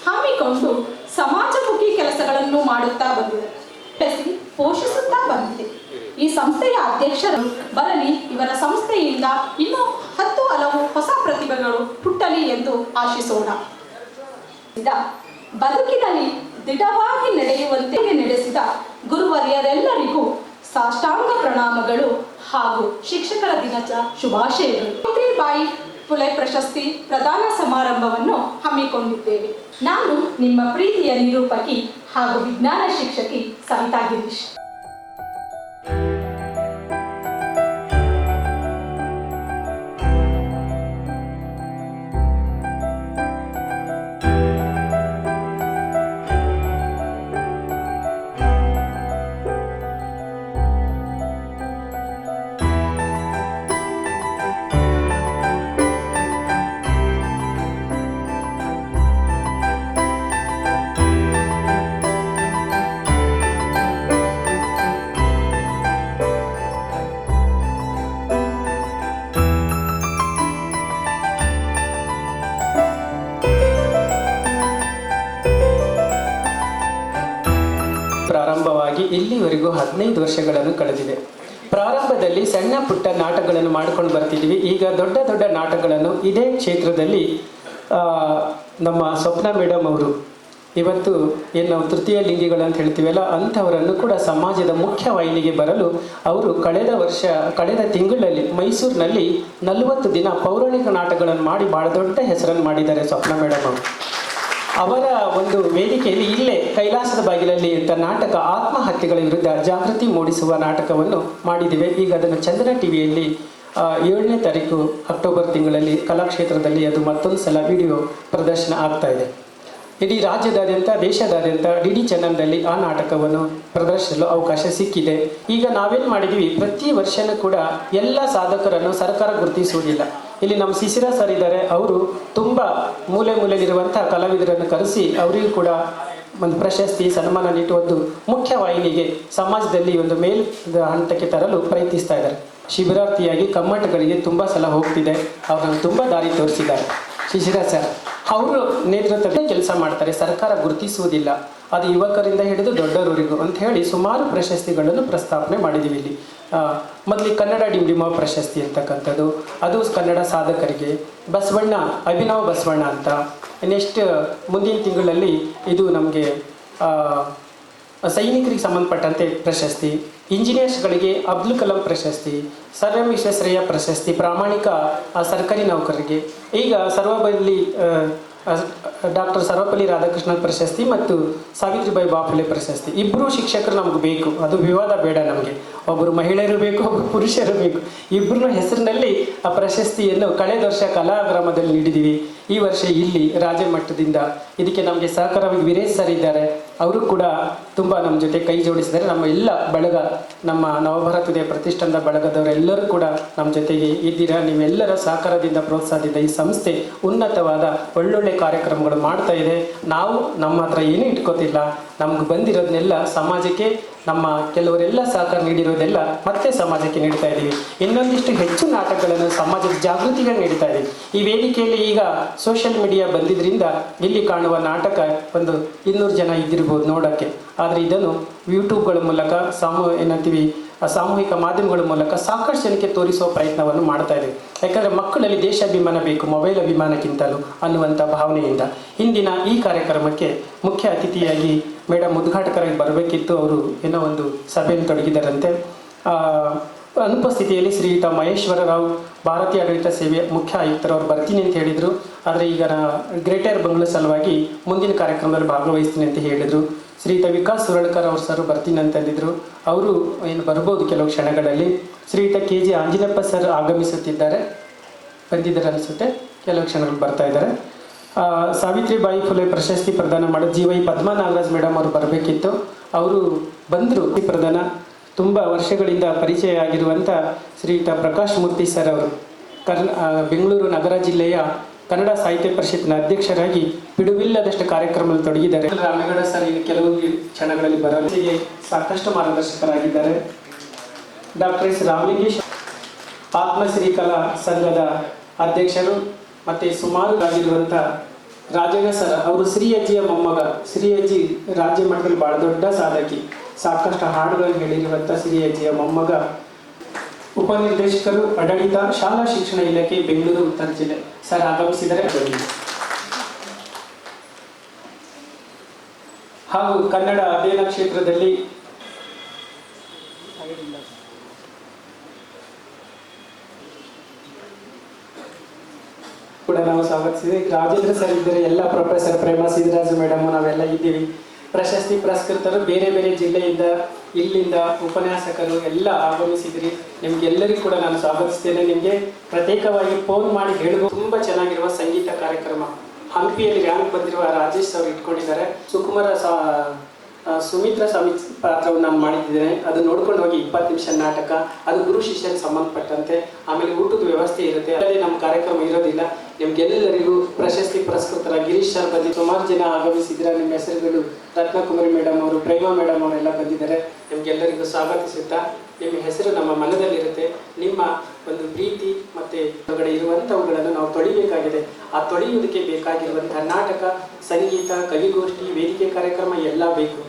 ಹಮ್ಮಿಕೊಂಡು ಸಮಾಜಮುಖಿ ಕೆಲಸಗಳನ್ನು ಮಾಡುತ್ತಾ ಬಂದಿದೆ, ಪೋಷಿಸುತ್ತಾ ಬಂದಿದೆ. ಈ ಸಂಸ್ಥೆಯ ಅಧ್ಯಕ್ಷರು ಬರಲಿ, ಇವರ ಸಂಸ್ಥೆಯಿಂದ ಇನ್ನೂ 10 ಹಲವು ಹೊಸ ಪ್ರತಿಭೆಗಳು ಹುಟ್ಟಲಿ ಎಂದು ಆಶಿಸೋಣ. ಬದುಕಿನಲ್ಲಿ ದಿಢವಾಗಿ ನಡೆಯುವಂತೆ ನಡೆಸಿದ ಗುರುವರ್ಯರೆಲ್ಲರಿಗೂ ಸಾಷ್ಟಾಂಗ ಪ್ರಣಾಮಗಳು ಹಾಗೂ ಶಿಕ್ಷಕರ ದಿನದ ಶುಭಾಶಯಗಳು. ಸಾವಿತ್ರಿಬಾಯಿ ಫುಲೆ ಪ್ರಶಸ್ತಿ ಪ್ರದಾನ ಸಮಾರಂಭವನ್ನು ಹಮ್ಮಿಕೊಂಡಿದ್ದೇವೆ. ನಾನು ನಿಮ್ಮ ಪ್ರೀತಿಯ ನಿರೂಪಕಿ ಹಾಗೂ ವಿಜ್ಞಾನ ಶಿಕ್ಷಕಿ ಸವಿತಾ ಗಿರೀಶ್. ಪ್ರಾರಂಭವಾಗಿ ಇಲ್ಲಿವರೆಗೂ 15 ವರ್ಷಗಳನ್ನು ಕಳೆದಿದೆ. ಪ್ರಾರಂಭದಲ್ಲಿ ಸಣ್ಣ ಪುಟ್ಟ ನಾಟಕಗಳನ್ನು ಮಾಡ್ಕೊಂಡು ಬರ್ತಿದ್ವಿ. ಈಗ ದೊಡ್ಡ ದೊಡ್ಡ ನಾಟಕಗಳನ್ನು ಇದೇ ಕ್ಷೇತ್ರದಲ್ಲಿ ನಮ್ಮ ಸ್ವಪ್ನ ಮೇಡಮ್ ಅವರು ಇವತ್ತು ಏನು ನಾವು ತೃತೀಯ ಲಿಂಗಿಗಳು ಅಂತ ಹೇಳ್ತೀವಲ್ಲ, ಅಂಥವರನ್ನು ಕೂಡ ಸಮಾಜದ ಮುಖ್ಯ ವಾಹಿನಿಗೆ ಬರಲು ಅವರು ಕಳೆದ ತಿಂಗಳಲ್ಲಿ ಮೈಸೂರಿನಲ್ಲಿ 40 ದಿನ ಪೌರಾಣಿಕ ನಾಟಕಗಳನ್ನು ಮಾಡಿ ಭಾಳ ದೊಡ್ಡ ಹೆಸರನ್ನು ಮಾಡಿದ್ದಾರೆ ಸ್ವಪ್ನ ಮೇಡಮ್ ಅವರು. ಅವರ ಒಂದು ವೇದಿಕೆಯಲ್ಲಿ ಇಲ್ಲೇ ಕೈಲಾಸದ ಬಾಗಿಲಲ್ಲಿ ಅಂತ ನಾಟಕ ಆತ್ಮಹತ್ಯೆಗಳ ವಿರುದ್ಧ ಜಾಗೃತಿ ಮೂಡಿಸುವ ನಾಟಕವನ್ನು ಮಾಡಿದ್ದೇವೆ. ಈಗ ಅದನ್ನು ಚಂದನ ಟಿವಿಯಲ್ಲಿ 7ನೇ ತಾರೀಕು ಅಕ್ಟೋಬರ್ ತಿಂಗಳಲ್ಲಿ ಕಲಾಕ್ಷೇತ್ರದಲ್ಲಿ ಅದು ಮತ್ತೊಂದು ಸಲ ವಿಡಿಯೋ ಪ್ರದರ್ಶನ ಆಗ್ತಾ ಇದೆ. ಇಡೀ ರಾಜ್ಯದಾದ್ಯಂತ ದೇಶದಾದ್ಯಂತ ಡಿ ಚಾನಲ್ನಲ್ಲಿ ಆ ನಾಟಕವನ್ನು ಪ್ರದರ್ಶಿಸಲು ಅವಕಾಶ ಸಿಕ್ಕಿದೆ. ಈಗ ನಾವೇನು ಮಾಡಿದ್ದೀವಿ, ಪ್ರತಿ ವರ್ಷನೂ ಕೂಡ ಎಲ್ಲ ಸಾಧಕರನ್ನು ಸರ್ಕಾರ ಗುರುತಿಸುವುದಿಲ್ಲ. ಇಲ್ಲಿ ನಮ್ಮ ಶಿಶಿರ ಸರ್ ಇದ್ದಾರೆ, ಅವರು ತುಂಬ ಮೂಲೆಯಲ್ಲಿರುವಂಥ ಕಲಾವಿದರನ್ನು ಕರೆಸಿ ಅವರಿಗೂ ಕೂಡ ಒಂದು ಪ್ರಶಸ್ತಿ ಸನ್ಮಾನ ನೀಡಿ ಒಂದು ಮುಖ್ಯ ವಾಹಿನಿಗೆ ಸಮಾಜದಲ್ಲಿ ಒಂದು ಮೇಲ್ ಹಂತಕ್ಕೆ ತರಲು ಪ್ರಯತ್ನಿಸ್ತಾ ಇದ್ದಾರೆ. ಶಿಬಿರಾರ್ಥಿಯಾಗಿ ಕಮ್ಮಟಗಳಿಗೆ ತುಂಬ ಸಲ ಹೋಗ್ತಿದೆ, ಅವ್ರನ್ನು ತುಂಬ ದಾರಿ ತೋರಿಸಿದ್ದಾರೆ ಶಿಶಿರ ಸರ್. ಅವರು ನೇತೃತ್ವದಲ್ಲಿ ಕೆಲಸ ಮಾಡ್ತಾರೆ, ಸರ್ಕಾರ ಗುರುತಿಸುವುದಿಲ್ಲ, ಅದು ಯುವಕರಿಂದ ಹಿಡಿದು ದೊಡ್ಡವರಿಗೂ ಅಂತ ಹೇಳಿ ಸುಮಾರು ಪ್ರಶಸ್ತಿಗಳನ್ನು ಪ್ರಸ್ತಾಪನೆ ಮಾಡಿದ್ದೀವಿ. ಇಲ್ಲಿ ಮೊದಲಿಗೆ ಕನ್ನಡ ಡಿಂಡಿಮ ಪ್ರಶಸ್ತಿ ಅಂತಕ್ಕಂಥದ್ದು, ಅದು ಕನ್ನಡ ಸಾಧಕರಿಗೆ. ಬಸವಣ್ಣ, ಅಭಿನವ ಬಸವಣ್ಣ ಅಂತ. ನೆಕ್ಸ್ಟ್ ಮುಂದಿನ ತಿಂಗಳಲ್ಲಿ ಇದು ನಮಗೆ ಸೈನಿಕರಿಗೆ ಸಂಬಂಧಪಟ್ಟಂತೆ ಪ್ರಶಸ್ತಿ, ಇಂಜಿನಿಯರ್ಸ್ಗಳಿಗೆ ಅಬ್ದುಲ್ ಕಲಾಂ ಪ್ರಶಸ್ತಿ, ಸರ್ ಎಂ ವಿಶ್ವೇಶ್ವರಯ್ಯ ಪ್ರಶಸ್ತಿ, ಪ್ರಾಮಾಣಿಕ ಸರ್ಕಾರಿ ನೌಕರರಿಗೆ. ಈಗ ಸರ್ವಪಲ್ಲಿ ಡಾಕ್ಟರ್ ಸರ್ವಪಲ್ಲಿ ರಾಧಾಕೃಷ್ಣನ್ ಪ್ರಶಸ್ತಿ ಮತ್ತು ಸಾವಿತ್ರಿಬಾಯಿ ಬಾಫುಲೆ ಪ್ರಶಸ್ತಿ. ಇಬ್ಬರು ಶಿಕ್ಷಕರು ನಮ್ಗೆ ಬೇಕು, ಅದು ವಿವಾದ ಬೇಡ ನಮಗೆ. ಒಬ್ಬರು ಮಹಿಳೆಯರು ಬೇಕು, ಒಬ್ಬರು ಪುರುಷರು ಬೇಕು. ಇಬ್ಬರ ಹೆಸರಿನಲ್ಲಿ ಆ ಪ್ರಶಸ್ತಿಯನ್ನು ಕಳೆದ ವರ್ಷ ಕಲಾಗ್ರಾಮದಲ್ಲಿ ನೀಡಿದ್ದೀವಿ. ಈ ವರ್ಷ ಇಲ್ಲಿ ರಾಜ್ಯ ಮಟ್ಟದಿಂದ ಇದಕ್ಕೆ ನಮಗೆ ಸಹಕಾರವಾಗಿ ವೀರೇಶ್ ಸರ್ ಇದ್ದಾರೆ, ಅವರು ಕೂಡ ತುಂಬ ನಮ್ಮ ಜೊತೆ ಕೈ ಜೋಡಿಸಿದ್ದಾರೆ. ನಮ್ಮ ಎಲ್ಲ ಬಳಗ, ನಮ್ಮ ನವಭಾರತ ಪ್ರತಿಷ್ಠಾನದ ಬಳಗದವರೆಲ್ಲರೂ ಕೂಡ ನಮ್ಮ ಜೊತೆಗೆ ಇದ್ದೀರಾ. ನೀವೆಲ್ಲರ ಸಹಕಾರದಿಂದ ಪ್ರೋತ್ಸಾಹದಿಂದ ಈ ಸಂಸ್ಥೆ ಉನ್ನತವಾದ ಒಳ್ಳೊಳ್ಳೆ ಕಾರ್ಯಕ್ರಮಗಳು ಮಾಡ್ತಾ ಇದೆ. ನಾವು ನಮ್ಮ ಹತ್ರ ಏನೂ ಇಟ್ಕೋತಿಲ್ಲ, ನಮ್ಗೆ ಬಂದಿರೋದನ್ನೆಲ್ಲ ಸಮಾಜಕ್ಕೆ, ನಮ್ಮ ಕೆಲವರೆಲ್ಲ ಸಹಕಾರ ನೀಡಿರೋದೆಲ್ಲ ಮತ್ತೆ ಸಮಾಜಕ್ಕೆ ನೀಡ್ತಾ ಇದ್ದೀವಿ. ಇನ್ನೊಂದಿಷ್ಟು ಹೆಚ್ಚು ನಾಟಕಗಳನ್ನು ಸಮಾಜದ ಜಾಗೃತಿಗೆ ನೀಡ್ತಾ ಇದ್ದೀವಿ. ಈ ವೇದಿಕೆಯಲ್ಲಿ ಈಗ ಸೋಷಿಯಲ್ ಮೀಡಿಯಾ ಬಂದಿದ್ದರಿಂದ ಇಲ್ಲಿ ಕಾಣುವ ನಾಟಕ ಒಂದು 200 ಜನ ಇದ್ದಿರ್ಬೋದು ನೋಡೋಕ್ಕೆ. ಆದರೆ ಇದನ್ನು ಯೂಟ್ಯೂಬ್ಗಳ ಮೂಲಕ ಸಾಮೂಹಿಕ ಮಾಧ್ಯಮಗಳ ಮೂಲಕ ಸಾಕಷ್ಟು ಜನಕ್ಕೆ ತೋರಿಸುವ ಪ್ರಯತ್ನವನ್ನು ಮಾಡ್ತಾ ಇದ್ದೀವಿ. ಯಾಕಂದರೆ ಮಕ್ಕಳಲ್ಲಿ ದೇಶಾಭಿಮಾನ ಬೇಕು ಮೊಬೈಲ್ ಅಭಿಮಾನಕ್ಕಿಂತಲೂ ಅನ್ನುವಂಥ ಭಾವನೆಯಿಂದ ಇಂದಿನ ಈ ಕಾರ್ಯಕ್ರಮಕ್ಕೆ ಮುಖ್ಯ ಅತಿಥಿಯಾಗಿ ಮೇಡಮ್ ಉದ್ಘಾಟಕರಾಗಿ ಬರಬೇಕಿತ್ತು. ಅವರು ಏನೋ ಒಂದು ಸಭೆಯನ್ನು ತೊಡಗಿದ್ದಾರಂತೆ. ಅನುಪಸ್ಥಿತಿಯಲ್ಲಿ ಶ್ರೀಯುತ ಮಹೇಶ್ವರ ರಾವ್, ಭಾರತೀಯ ಆಡಳಿತ ಸೇವೆ ಮುಖ್ಯ ಆಯುಕ್ತರು ಅವರು ಬರ್ತೀನಿ ಅಂತ ಹೇಳಿದರು. ಆದರೆ ಈಗ ಗ್ರೇಟರ್ ಬೆಂಗಳೂರು ಸಲುವಾಗಿ ಮುಂದಿನ ಕಾರ್ಯಕ್ರಮದಲ್ಲಿ ಭಾಗವಹಿಸ್ತೀನಿ ಅಂತ ಹೇಳಿದರು. ಶ್ರೀಯುತ ವಿಕಾಸ್ ಸುರಳ್ಕರ್ ಅವರು ಸರ್ ಬರ್ತೀನಿ ಅಂತಂದಿದ್ರು. ಅವರು ಏನು ಬರ್ಬೋದು ಕೆಲವು ಕ್ಷಣಗಳಲ್ಲಿ. ಶ್ರೀಯುತ KG ಆಂಜನೇಯಪ್ಪ ಸರ್ ಬಂದಿದ್ದಾರೆ ಅನಿಸುತ್ತೆ, ಕೆಲವು ಕ್ಷಣಗಳು ಬರ್ತಾ ಇದ್ದಾರೆ. ಸಾವಿತ್ರಿಬಾಯಿ ಫುಲೆ ಪ್ರಶಸ್ತಿ ಪ್ರದಾನ ಮಾಡೋದು GY ಪದ್ಮಾ ನಾಗರಾಜ್ ಮೇಡಮ್ ಅವರು ಬರಬೇಕಿತ್ತು, ಅವರು ಬಂದರು. ಈ ಪ್ರದಾನ ತುಂಬ ವರ್ಷಗಳಿಂದ ಪರಿಚಯ ಆಗಿರುವಂಥ ಶ್ರೀಯುತ ಪ್ರಕಾಶ್ ಮೂರ್ತಿ ಸರ್ ಅವರು ಬೆಂಗಳೂರು ನಗರ ಜಿಲ್ಲೆಯ ಕನ್ನಡ ಸಾಹಿತ್ಯ ಪರಿಷತ್ತಿನ ಅಧ್ಯಕ್ಷರಾಗಿ ಬಿಡುವಿಲ್ಲದಷ್ಟು ಕಾರ್ಯಕ್ರಮದಲ್ಲಿ ತೊಡಗಿದ್ದಾರೆ. ರಾಮೇಗೌಡ ಸರ್ ಈಗ ಕೆಲವು ಕ್ಷಣಗಳಲ್ಲಿ ಬರಲಿಗೆ ಸಾಕಷ್ಟು ಮಾರ್ಗದರ್ಶಕರಾಗಿದ್ದಾರೆ. ಡಾಕ್ಟರ್ ಎಸ್ ರಾಮಲಿಂಗೇಶ್ ಆತ್ಮಶ್ರೀ ಕಲಾ ಸಂಘದ ಅಧ್ಯಕ್ಷರು ಮತ್ತು ಸುಮಾರು ಆಗಿರುವಂಥ ರಾಜಣ್ಣ ಸರ್ ಅವರು ಶ್ರೀ ಅಜ್ಜಿಯ ಮೊಮ್ಮಗ. ಶ್ರೀ ಅಜ್ಜಿ ರಾಜ್ಯ ಮಟ್ಟದಲ್ಲಿ ಬಹಳ ದೊಡ್ಡ ಸಾಧಕಿ, ಸಾಕಷ್ಟು ಹಾಡುಗಳನ್ನು ಹೇಳಿರುವಂಥ ಶ್ರೀ ಅಜ್ಜಿಯ ಮೊಮ್ಮಗ. ಉಪನಿರ್ದೇಶಕರು ಆಡಳಿತ ಶಾಲಾ ಶಿಕ್ಷಣ ಇಲಾಖೆ ಬೆಂಗಳೂರು ಉತ್ತರ ಜಿಲ್ಲೆ ಸರ್ ಆಗಮಿಸಿದರೆ ಬನ್ನಿ. ಹಾಗೂ ಕನ್ನಡ ಅಧ್ಯಯನ ಕ್ಷೇತ್ರದಲ್ಲಿ ಕೂಡ ನಾವು ಸ್ವಾಗತಿಸಿದ್ವಿ. ರಾಜೇಂದ್ರ ಸರ್ ಇದ್ದರೆ ಎಲ್ಲ ಪ್ರೊಫೆಸರ್ ಪ್ರೇಮ ಸಿದ್ದರಾಜು ಮೇಡಮ್ ನಾವೆಲ್ಲ ಇದ್ದೀವಿ. ಪ್ರಶಸ್ತಿ ಪುರಸ್ಕೃತರು ಬೇರೆ ಬೇರೆ ಜಿಲ್ಲೆಯಿಂದ ಇಲ್ಲಿಂದ ಉಪನ್ಯಾಸಕರು ಎಲ್ಲ ಆಗಮಿಸಿದ್ರಿ. ನಿಮ್ಗೆಲ್ಲರಿಗೂ ಕೂಡ ನಾನು ಸ್ವಾಗತಿಸ್ತೇನೆ. ನಿಮಗೆ ಪ್ರತ್ಯೇಕವಾಗಿ ಫೋನ್ ಮಾಡಿ ಹೇಳುವ ತುಂಬ ಚೆನ್ನಾಗಿರುವ ಸಂಗೀತ ಕಾರ್ಯಕ್ರಮ ಹಂಪಿಯಲ್ಲಿ ರ್ಯಾಂಕ್ ಬಂದಿರುವ ರಾಜೇಶ್ ಅವರು ಇಟ್ಕೊಂಡಿದ್ದಾರೆ. ಸುಮಿತ್ರ ಸ್ವಾಮಿ ಪಾತ್ರವನ್ನು ನಾನು ಮಾಡಿದ್ದೇನೆ. ಅದು ನೋಡ್ಕೊಂಡು ಹೋಗಿ 20 ನಿಮಿಷ ನಾಟಕ, ಅದು ಗುರು ಶಿಷ್ಯರಿಗೆ ಸಂಬಂಧಪಟ್ಟಂತೆ. ಆಮೇಲೆ ಊಟದ ವ್ಯವಸ್ಥೆ ಇರುತ್ತೆ. ಅದೇ ನಮ್ಮ ಕಾರ್ಯಕ್ರಮ ಇರೋದಿಲ್ಲ. ನಿಮ್ಗೆಲ್ಲರಿಗೂ ಪ್ರಶಸ್ತಿ ಪುರಸ್ಕೃತರ ಗಿರೀಶ್ ಸರ್ ಬಂದು ಸುಮಾರು ಜನ ಆಗಮಿಸಿದ್ರೆ. ನಿಮ್ಮ ಹೆಸರುಗಳು ರತ್ನಕುಮಾರಿ ಮೇಡಮ್ ಅವರು, ಪ್ರೇಮಾ ಮೇಡಮ್ ಅವರೆಲ್ಲ ಬಂದಿದ್ದಾರೆ. ನಿಮ್ಗೆಲ್ಲರಿಗೂ ಸ್ವಾಗತಿಸುತ್ತಾ, ನಿಮ್ಮ ಹೆಸರು ನಮ್ಮ ಮನದಲ್ಲಿರುತ್ತೆ. ನಿಮ್ಮ ಒಂದು ಪ್ರೀತಿ ಮತ್ತು ಹೊರಗಡೆ ಇರುವಂಥವುಗಳನ್ನು ನಾವು ತೊಳಿಬೇಕಾಗಿದೆ. ಆ ತೊಳೆಯುವುದಕ್ಕೆ ಬೇಕಾಗಿರುವಂತಹ ನಾಟಕ, ಸಂಗೀತ, ಕವಿಗೋಷ್ಠಿ, ವೇದಿಕೆ ಕಾರ್ಯಕ್ರಮ ಎಲ್ಲ ಬೇಕು.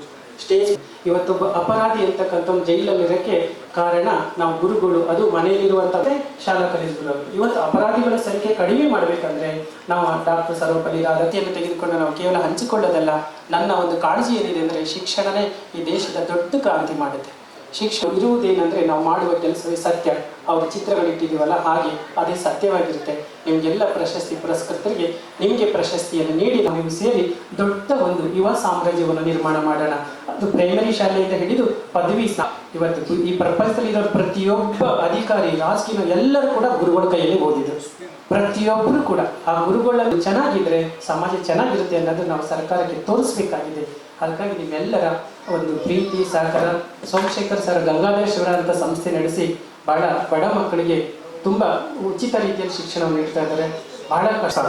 ಸ್ಟೇಜ್ ಇವತ್ತೊಬ್ಬ ಅಪರಾಧಿ ಅಂತಕ್ಕಂಥ ಜೈಲಲ್ಲಿರೋಕ್ಕೆ ಕಾರಣ ನಾವು ಗುರುಗಳು, ಅದು ಮನೆಯಲ್ಲಿರುವಂಥದ್ದೇ ಶಾಲಾ ಕಾಲೇಜುಗಳು. ಇವತ್ತು ಅಪರಾಧಿಗಳ ಸಂಖ್ಯೆ ಕಡಿಮೆ ಮಾಡಬೇಕಂದ್ರೆ ನಾವು ಡಾಕ್ಟರ್ ಸರ್ವಪಲ್ಲಿ ರಾಧತೆಯನ್ನು ತೆಗೆದುಕೊಂಡು ನಾವು ಕೇವಲ ಹಂಚಿಕೊಳ್ಳೋದಲ್ಲ. ನನ್ನ ಒಂದು ಕಾಳಜಿ ಏನಿದೆ ಅಂದರೆ ಶಿಕ್ಷಣನೇ ಈ ದೇಶದ ದೊಡ್ಡ ಕ್ರಾಂತಿ ಮಾಡುತ್ತೆ. ಶಿಕ್ಷಣ ಇರುವುದೇನೆಂದರೆ ನಾವು ಮಾಡುವ ಕೆಲಸವೇ ಸತ್ಯ. ಅವ್ರ ಚಿತ್ರಗಳಿಟ್ಟಿದ್ದೀವಲ್ಲ ಹಾಗೆ ಅದೇ ಸತ್ಯವಾಗಿರುತ್ತೆ. ನಿಮಗೆಲ್ಲ ಪ್ರಶಸ್ತಿ ಪುರಸ್ಕೃತರಿಗೆ ನಿಮಗೆ ಪ್ರಶಸ್ತಿಯನ್ನು ನೀಡಿ ನಾವು ಸೇರಿ ದೊಡ್ಡ ಒಂದು ಯುವ ಸಾಮ್ರಾಜ್ಯವನ್ನು ನಿರ್ಮಾಣ ಮಾಡೋಣ. ಅದು ಪ್ರೈಮರಿ ಶಾಲೆಯಿಂದ ಹಿಡಿದು ಪದವಿ ಇವತ್ತು ಈ ಪ್ರಪಂಚದಲ್ಲಿರೋ ಪ್ರತಿಯೊಬ್ಬ ಅಧಿಕಾರಿ, ರಾಜಕೀಯ ಎಲ್ಲರೂ ಕೂಡ ಗುರುಗಳ ಕೈಯಲ್ಲಿ ಓದಿದರು. ಪ್ರತಿಯೊಬ್ಬರು ಕೂಡ ಆ ಗುರುಗಳಲ್ಲಿ ಚೆನ್ನಾಗಿದ್ರೆ ಸಮಾಜ ಚೆನ್ನಾಗಿರುತ್ತೆ ಅನ್ನೋದು ನಾವು ಸರ್ಕಾರಕ್ಕೆ ತೋರಿಸ್ಬೇಕಾಗಿದೆ. ಅದಕ್ಕಾಗಿ ನಿಮ್ಮೆಲ್ಲರ ಒಂದು ಪ್ರೀತಿ ಸಹಕಾರ. ಸೋಮಶೇಖರ್ ಸರ್ ಗಂಗಾಧರೇಶ್ವರ ಅಂತ ಸಂಸ್ಥೆ ನಡೆಸಿ ಬಹಳ ಬಡ ಮಕ್ಕಳಿಗೆ ತುಂಬ ಉಚಿತ ರೀತಿಯಲ್ಲಿ ಶಿಕ್ಷಣವನ್ನು ನೀಡ್ತಾ ಇದ್ದಾರೆ. ಬಹಳ ಕಷ್ಟ.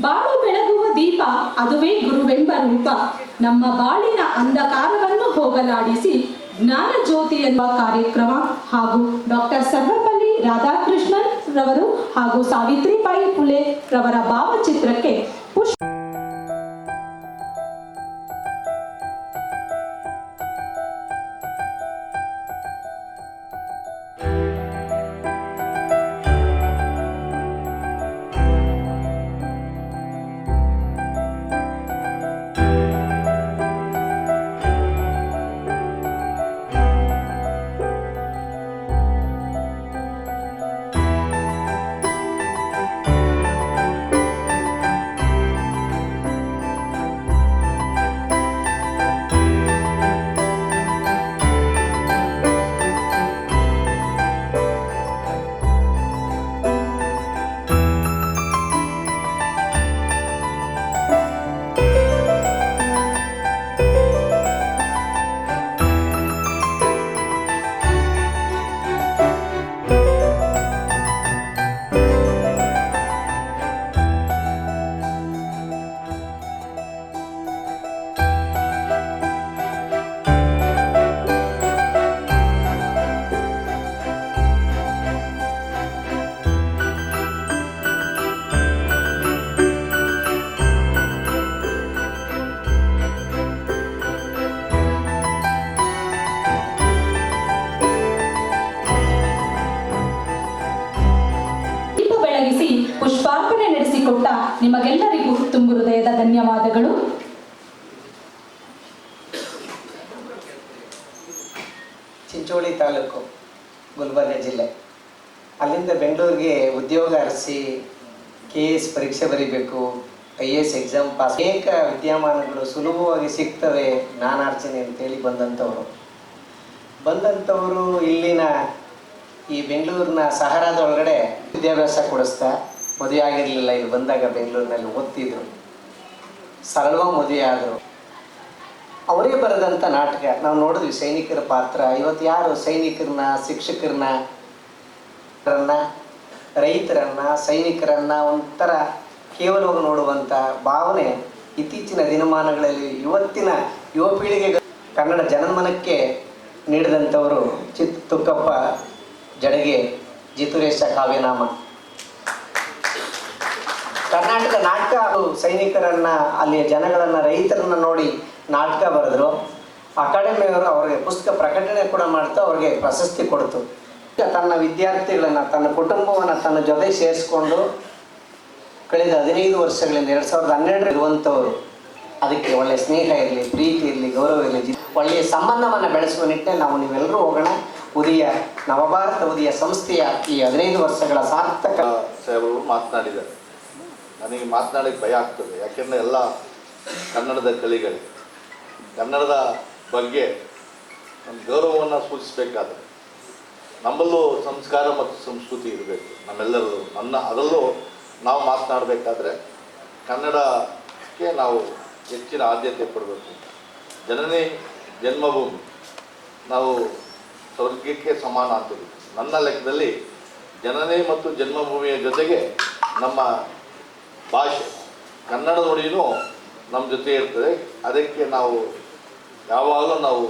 ಬಾಳು ಬೆಳಗುವ ದೀಪ ಅದುವೇ ಗುರುವೆಂಬ ರೂಪ. ನಮ್ಮ ಬಾಳಿನ ಅಂಧಕಾರವನ್ನು ಹೋಗಲಾಡಿಸಿ ಜ್ಞಾನ ಜ್ಯೋತಿ ಎನ್ನುವ ಕಾರ್ಯಕ್ರಮ ಹಾಗೂ ಡಾಕ್ಟರ್ ಸರ್ವಪಲ್ಲಿ ರಾಧಾಕೃಷ್ಣನ್ ರವರು ಹಾಗೂ ಸಾವಿತ್ರಿಬಾಯಿ ಫುಲೆ ರವರ ಭಾವಚಿತ್ರಕ್ಕೆ ಪುಷ್ಪ ಪುಷ್ಪಾರ್ಪಣೆ ನಡೆಸಿಕೊಟ್ಟ ನಿಮಗೆಲ್ಲರಿಗೂ ತುಂಬು ಹೃದಯದ ಧನ್ಯವಾದಗಳು. ಚಿಂಚೋಳಿ ತಾಲೂಕು, ಗುಲ್ಬರ್ಗ ಜಿಲ್ಲೆ. ಅಲ್ಲಿಂದ ಬೆಂಗಳೂರಿಗೆ ಉದ್ಯೋಗ ಅರಸಿ KS ಪರೀಕ್ಷೆ ಬರೀಬೇಕು, IAS ಎಕ್ಸಾಮ್ ಪಾಸ್, ಅನೇಕ ವಿದ್ಯಮಾನಗಳು ಸುಲಭವಾಗಿ ಸಿಗ್ತವೆ ಜ್ಞಾನಾರ್ಜನೆ ಅಂತೇಳಿ ಬಂದಂಥವರು ಇಲ್ಲಿನ ಈ ಬೆಂಗಳೂರಿನ ಸಹರಾದ ಒಳಗಡೆ ವಿದ್ಯಾಭ್ಯಾಸ ಕೊಡಿಸ್ತಾ, ಮದುವೆ ಆಗಿರಲಿಲ್ಲ. ಇಲ್ಲಿ ಬಂದಾಗ ಬೆಂಗಳೂರಿನಲ್ಲಿ ಓದ್ತಿದ್ರು, ಸರಳವಾಗಿ ಮದುವೆ ಆದರು. ಅವರೇ ಬರೆದಂಥ ನಾಟಕ ನಾವು ನೋಡಿದ್ವಿ. ಸೈನಿಕರ ಪಾತ್ರ ಇವತ್ತು ಯಾರು ಸೈನಿಕರನ್ನ, ಶಿಕ್ಷಕರನ್ನ, ರೈತರನ್ನ, ಸೈನಿಕರನ್ನ ಒಂಥರ ಕೇವಲವಾಗಿ ನೋಡುವಂಥ ಭಾವನೆ ಇತ್ತೀಚಿನ ದಿನಮಾನಗಳಲ್ಲಿ ಇವತ್ತಿನ ಯುವ ಪೀಳಿಗೆಗೆ ಕನ್ನಡ ಜನಮನಕ್ಕೆ ನೀಡಿದಂಥವರು ತುಕ್ಕಪ್ಪ ಜಡಗೆ, ಜಿತುರೇಶ ಕಾವ್ಯನಾಮ. ಕರ್ನಾಟಕ ನಾಟಕ ಸೈನಿಕರನ್ನ, ಅಲ್ಲಿಯ ಜನಗಳನ್ನ, ರೈತರನ್ನ ನೋಡಿ ನಾಟಕ ಬರೆದ್ರು. ಅಕಾಡೆಮಿಯವರು ಅವರಿಗೆ ಪುಸ್ತಕ ಪ್ರಕಟಣೆ ಕೂಡ ಮಾಡ್ತಾ ಅವ್ರಿಗೆ ಪ್ರಶಸ್ತಿ ಕೊಡ್ತು. ತನ್ನ ವಿದ್ಯಾರ್ಥಿಗಳನ್ನ, ತನ್ನ ಕುಟುಂಬವನ್ನು ತನ್ನ ಜೊತೆ ಸೇರಿಸ್ಕೊಂಡು ಕಳೆದ 15 ವರ್ಷಗಳಿಂದ 2012 ಇರುವಂಥವ್ರು. ಅದಕ್ಕೆ ಒಳ್ಳೆಯ ಸ್ನೇಹ ಇರಲಿ, ಪ್ರೀತಿ ಇರಲಿ, ಗೌರವ ಇರಲಿ, ಒಳ್ಳೆಯ ಸಂಬಂಧವನ್ನು ಬೆಳೆಸುವ ನಿಟ್ಟಿನಲ್ಲಿ ನಾವು ನೀವೆಲ್ಲರೂ ಹೋಗೋಣ. ಉದಯ ನವಭಾರತ ಉದಯ ಸಂಸ್ಥೆಯ ಈ 15 ವರ್ಷಗಳ ಸಾರ್ಥಕ ಸಾಹೇಬರು ಮಾತನಾಡಿದ್ದಾರೆ. ನನಗೆ ಮಾತನಾಡಲಿಕ್ಕೆ ಭಯ ಆಗ್ತದೆ, ಯಾಕೆಂದರೆ ಎಲ್ಲ ಕನ್ನಡದ ಕಲಿಗಳು ಕನ್ನಡದ ಬಗ್ಗೆ ಒಂದು ಗೌರವವನ್ನು ಸೂಚಿಸಬೇಕಾದ್ರೆ ನಮ್ಮಲ್ಲೂ ಸಂಸ್ಕಾರ ಮತ್ತು ಸಂಸ್ಕೃತಿ ಇರಬೇಕು. ನಮ್ಮೆಲ್ಲರಲ್ಲೂ ಅದರಲ್ಲೂ ನಾವು ಮಾತನಾಡಬೇಕಾದ್ರೆ ಕನ್ನಡಕ್ಕೆ ನಾವು ಹೆಚ್ಚಿನ ಆದ್ಯತೆ ಕೊಡಬೇಕು. ಜನನಿ ಜನ್ಮಭೂಮಿ, ನಾವು ಸ್ವರ್ಗಕ್ಕೆ ಸಮಾನ ಅಂತೀವಿ. ನನ್ನ ಲೆಕ್ಕದಲ್ಲಿ ಜನನಿ ಮತ್ತು ಜನ್ಮಭೂಮಿಯ ಜೊತೆಗೆ ನಮ್ಮ ಭಾಷೆ ಕನ್ನಡ ನುಡಿಯೂ ನಮ್ಮ ಜೊತೆ ಇರ್ತದೆ. ಅದಕ್ಕೆ ನಾವು ಯಾವಾಗಲೂ ನಾವು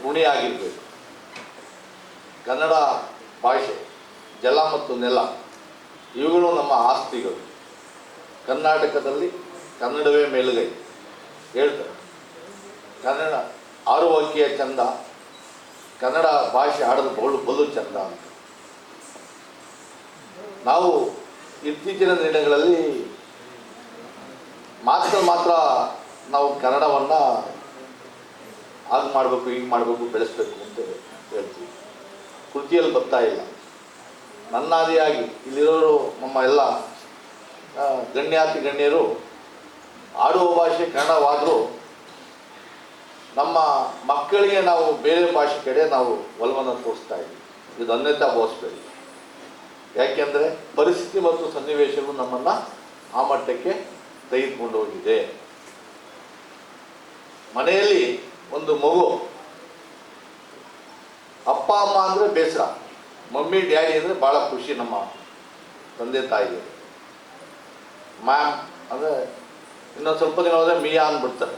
ಋಣಿಯಾಗಿರಬೇಕು. ಕನ್ನಡ ಭಾಷೆ, ಜಲ ಮತ್ತು ನೆಲ ಇವುಗಳು ನಮ್ಮ ಆಸ್ತಿಗಳು. ಕರ್ನಾಟಕದಲ್ಲಿ ಕನ್ನಡವೇ ಮೇಲುಗೈ ಹೇಳ್ತಾರೆ. ಕನ್ನಡ ಆರುವಕ್ಕಿಯ ಚಂದ, ಕನ್ನಡ ಭಾಷೆ ಆಡೋದು ಬಲು ಚಂದ ಅಂತ. ನಾವು ಇತ್ತೀಚಿನ ದಿನಗಳಲ್ಲಿ ಮಾತ್ರ ನಾವು ಕನ್ನಡವನ್ನು ಹಾಗೆ ಮಾಡಬೇಕು, ಹೀಗೆ ಮಾಡಬೇಕು, ಬೆಳೆಸಬೇಕು ಅಂತ ಹೇಳ್ತೀವಿ. ಕೃತಿಯಲ್ಲಿ ಬರ್ತಾ ಇಲ್ಲ. ನನ್ನಾದಿಯಾಗಿ ಇಲ್ಲಿರೋರು ನಮ್ಮ ಎಲ್ಲ ಗಣ್ಯರು ಆಡುವ ಭಾಷೆ ಕನ್ನಡವಾದರೂ ನಮ್ಮ ಮಕ್ಕಳಿಗೆ ನಾವು ಬೇರೆ ಭಾಷೆ ಕಡೆ ನಾವು ಒಲವನ್ನು ತೋರಿಸ್ತಾ ಇದ್ದೀವಿ. ಇದು ಅನ್ಯತಾ ಭಾವಿಸ್ಬೇಡಿ. ಯಾಕೆಂದರೆ ಪರಿಸ್ಥಿತಿ ಮತ್ತು ಸನ್ನಿವೇಶಗಳು ನಮ್ಮನ್ನು ಆ ಮಟ್ಟಕ್ಕೆ ತೆಗೆದುಕೊಂಡು ಹೋಗಿದೆ. ಮನೆಯಲ್ಲಿ ಒಂದು ಮಗು ಅಪ್ಪ ಅಮ್ಮ ಅಂದರೆ ಬೇಸರ, ಮಮ್ಮಿ ಡ್ಯಾಡಿ ಅಂದರೆ ಭಾಳ ಖುಷಿ. ನಮ್ಮ ತಂದೆ ತಾಯಿಗೆ ಮ್ಯಾಮ್ ಅಂದರೆ ಇನ್ನೊಂದು ಸ್ವಲ್ಪ ದಿನ ಹೋದರೆ ಮಿಯಾ ಅಂದ್ಬಿಡ್ತಾರೆ.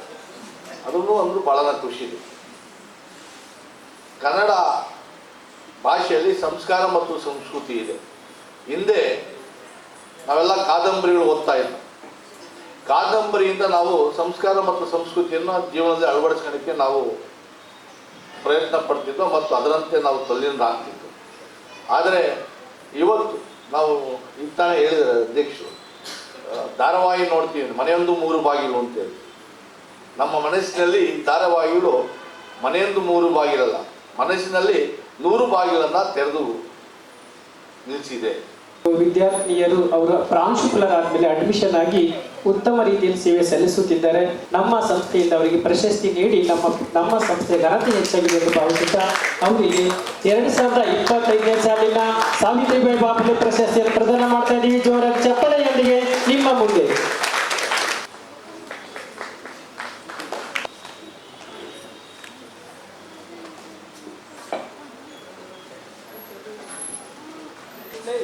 ಅದನ್ನು ಅಂದರೂ ಭಾಳ ಖುಷಿ ಇದೆ. ಕನ್ನಡ ಭಾಷೆಯಲ್ಲಿ ಸಂಸ್ಕಾರ ಮತ್ತು ಸಂಸ್ಕೃತಿ ಇದೆ. ಹಿಂದೆ ನಾವೆಲ್ಲ ಕಾದಂಬರಿಗಳು ಓದ್ತಾ ಇದ್ವಿ. ಕಾದಂಬರಿಯಿಂದ ನಾವು ಸಂಸ್ಕಾರ ಮತ್ತು ಸಂಸ್ಕೃತಿಯನ್ನು ಜೀವನದಲ್ಲಿ ಅಳವಡಿಸ್ಕೊಳ್ಳೋಕ್ಕೆ ನಾವು ಪ್ರಯತ್ನ ಪಡ್ತಿದ್ದೋ ಮತ್ತು ಅದರಂತೆ ನಾವು ತಲ್ಲೀನರಾಗ್ತಿದ್ದೋ. ಆದರೆ ಇವತ್ತು ನಾವು ಇಂತಾನೆ ಹೇಳಿದರೆ ಅಧ್ಯಕ್ಷರು, ಧಾರಾವಾಹಿ ನೋಡ್ತೀವಿ, ಮನೆಯೊಂದು 3 ಬಾಗಿಲು ಅಂತೇಳಿ. ನಮ್ಮ ಮನಸ್ಸಿನಲ್ಲಿ ಧಾರಾವಾಹಿಗಳು ಮನೆಯೊಂದು 3 ಬಾಗಿಲಲ್ಲ, ಮನಸ್ಸಿನಲ್ಲಿ 100 ಬಾಗಿಲನ್ನು ತೆರೆದು ನಿಲ್ಲಿಸಿದೆ. ವಿದ್ಯಾರ್ಥಿನಿಯರು ಅವರ ಪ್ರಾಂಶುಪಾಲರಾದ್ಮೇಲೆ ಅಡ್ಮಿಷನ್ ಆಗಿ ಉತ್ತಮ ರೀತಿಯಲ್ಲಿ ಸೇವೆ ಸಲ್ಲಿಸುತ್ತಿದ್ದಾರೆ. ನಮ್ಮ ಸಂಸ್ಥೆಯಿಂದ ಅವರಿಗೆ ಪ್ರಶಸ್ತಿ ನೀಡಿ ನಮ್ಮ ಸಂಸ್ಥೆಯ ಘನತೆ ಹೆಚ್ಚಾಗಿದೆ ಎಂದು ಭಾವಿಸುತ್ತಾ ಅವರಿಗೆ 2025ನೇ ಸಾಲಿನ ಸಾವಿತ್ರಿಬಾಯಿ ಬಾಪುಲೆ ಪ್ರಶಸ್ತಿಯನ್ನು ಪ್ರದಾನ ಮಾಡ್ತಾ ಇದ್ದೀವಿ. ಜೋರಾಗಿ ಚಪ್ಪಲೆಯೊಂದಿಗೆ ನಿಮ್ಮ ಮುಂದೆ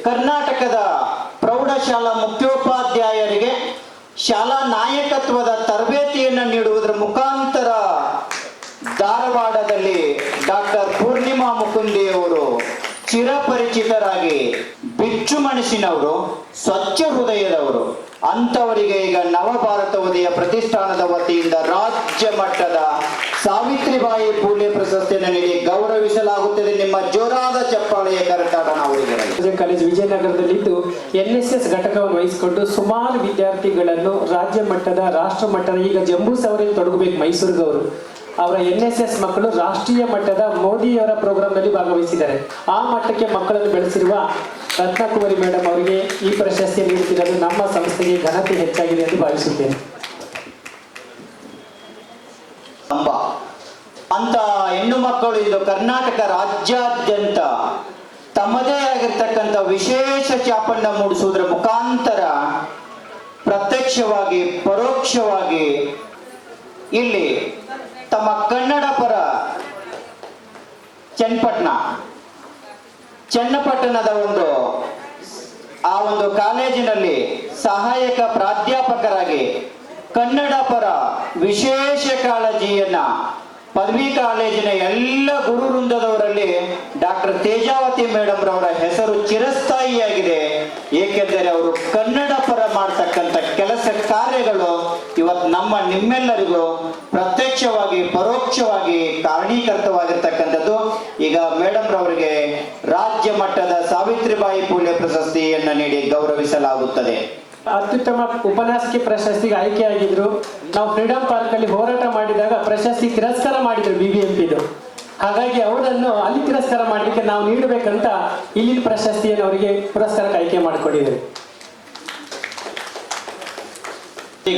ಕರ್ನಾಟಕದ ಪ್ರೌಢಶಾಲಾ ಮುಖ್ಯೋಪಾಧ್ಯಾಯರಿಗೆ ಶಾಲಾ ನಾಯಕತ್ವದ ತರಬೇತಿಯನ್ನು ನೀಡುವುದರ ಮುಖಾಂತರ ಧಾರವಾಡದಲ್ಲಿ ಡಾಕ್ಟರ್ ಪೂರ್ಣಿಮಾ ಮುಕುಂದಿಯವರು ಚಿರಪರಿಚಿತರಾಗಿ ಬಿಚ್ಚು ಮನಸ್ಸಿನವರು, ಸ್ವಚ್ಛ ಹೃದಯದವರು. ಅಂಥವರಿಗೆ ಈಗ ನವಭಾರತ ಉದಯ ಪ್ರತಿಷ್ಠಾನದ ವತಿಯಿಂದ ರಾಜ್ಯ ಮಟ್ಟದ ಸಾವಿತ್ರಿಬಾಯಿ ಫೂಲೆ ಪ್ರಶಸ್ತಿಯನ್ನು ನೀಡಿ ಗೌರವಿಸಲಾಗುತ್ತದೆ. ನಿಮ್ಮ ಜೋರಾದ ಚಪ್ಪಾಳೆಯ ಕರತಾಡನ ಅವರಿಗೆ. ಕಾಲೇಜು ವಿಜಯನಗರದಲ್ಲಿದ್ದು NSS ಘಟಕವನ್ನು ವಹಿಸಿಕೊಂಡು ಸುಮಾರು ವಿದ್ಯಾರ್ಥಿಗಳನ್ನು ರಾಜ್ಯ ಮಟ್ಟದ, ರಾಷ್ಟ್ರ ಮಟ್ಟದ, ಈಗ ಜಂಬೂ ಸವಾರಿಯಲ್ಲಿ ತೊಡಗಬೇಕು ಮೈಸೂರಿಗವರು. ಅವರ NSS ಮಕ್ಕಳು ರಾಷ್ಟ್ರೀಯ ಮಟ್ಟದ ಮೋದಿಯವರ ಪ್ರೋಗ್ರಾಂನಲ್ಲಿ ಭಾಗವಹಿಸಿದ್ದಾರೆ. ಆ ಮಟ್ಟಕ್ಕೆ ಮಕ್ಕಳನ್ನು ಬೆಳೆಸಿರುವ ರತ್ನಕುಮಾರಿ ಮೇಡಮ್ ಅವರಿಗೆ ಈ ಪ್ರಶಸ್ತಿ ನೀಡುತ್ತಿರುವುದು ನಮ್ಮ ಸಂಸ್ಥೆಗೆ ಘನತೆ ಹೆಚ್ಚಾಗಿದೆ ಎಂದು ಭಾವಿಸುತ್ತೇನೆ. ಅಂತ ಹೆಣ್ಣು ಮಕ್ಕಳು ಇದು ಕರ್ನಾಟಕ ರಾಜ್ಯಾದ್ಯಂತ ತಮ್ಮದೇ ಆಗಿರ್ತಕ್ಕಂಥ ವಿಶೇಷ ಛಾಪನ್ನ ಮೂಡಿಸುವುದರ ಮುಖಾಂತರ ಪ್ರತ್ಯಕ್ಷವಾಗಿ ಪರೋಕ್ಷವಾಗಿ ಇಲ್ಲಿ ತಮ್ಮ ಕನ್ನಡ ಪರ ಚನ್ನಪಟ್ಟಣದ ಒಂದು ಕಾಲೇಜಿನಲ್ಲಿ ಸಹಾಯಕ ಪ್ರಾಧ್ಯಾಪಕರಾಗಿ ಕನ್ನಡ ಪರ ವಿಶೇಷ ಕಾಳಜಿಯನ್ನ ಪದವಿ ಕಾಲೇಜಿನ ಎಲ್ಲ ಗುರು ವೃಂದದವರಲ್ಲಿ ಡಾಕ್ಟರ್ ತೇಜಾವತಿ ಮೇಡಮ್ ರವರ ಹೆಸರು ಚಿರಸ್ಥಾಯಿಯಾಗಿದೆ. ಏಕೆಂದರೆ ಅವರು ಕನ್ನಡ ಕಾರ್ಯಗಳು ಇವತ್ತು ನಿಮ್ಮೆಲ್ಲರಿಗೂ ಪ್ರತ್ಯಕ್ಷವಾಗಿ ಪರೋಕ್ಷವಾಗಿ ಕಾರಣೀಕರ್ತವಾಗಿರ್ತಕ್ಕಂಥದ್ದು. ಈಗ ಮೇಡಮ್ ರವರಿಗೆ ರಾಜ್ಯ ಮಟ್ಟದ ಸಾವಿತ್ರಿಬಾಯಿ ಫುಲೆ ಪ್ರಶಸ್ತಿಯನ್ನು ನೀಡಿ ಗೌರವಿಸಲಾಗುತ್ತದೆ. ಅತ್ಯುತ್ತಮ ಉಪನ್ಯಾಸಕಿ ಪ್ರಶಸ್ತಿಗೆ ಆಯ್ಕೆಯಾಗಿದ್ರು. ನಾವು ಫ್ರೀಡಂ ಪಾರ್ಕ್ ಅಲ್ಲಿ ಹೋರಾಟ ಮಾಡಿದಾಗ ಪ್ರಶಸ್ತಿ ತಿರಸ್ಕಾರ ಮಾಡಿದ್ರು BBMPದು. ಹಾಗಾಗಿ ಅವರನ್ನು ಅಲ್ಲಿ ತಿರಸ್ಕಾರ ಮಾಡಲಿಕ್ಕೆ ನಾವು ನೀಡಬೇಕಂತ ಇಲ್ಲಿನ ಪ್ರಶಸ್ತಿಯನ್ನು ಅವರಿಗೆ ಪುರಸ್ಕಾರಕ್ಕೆ ಆಯ್ಕೆ ಮಾಡಿಕೊಟ್ಟಿದ್ದೇವೆ.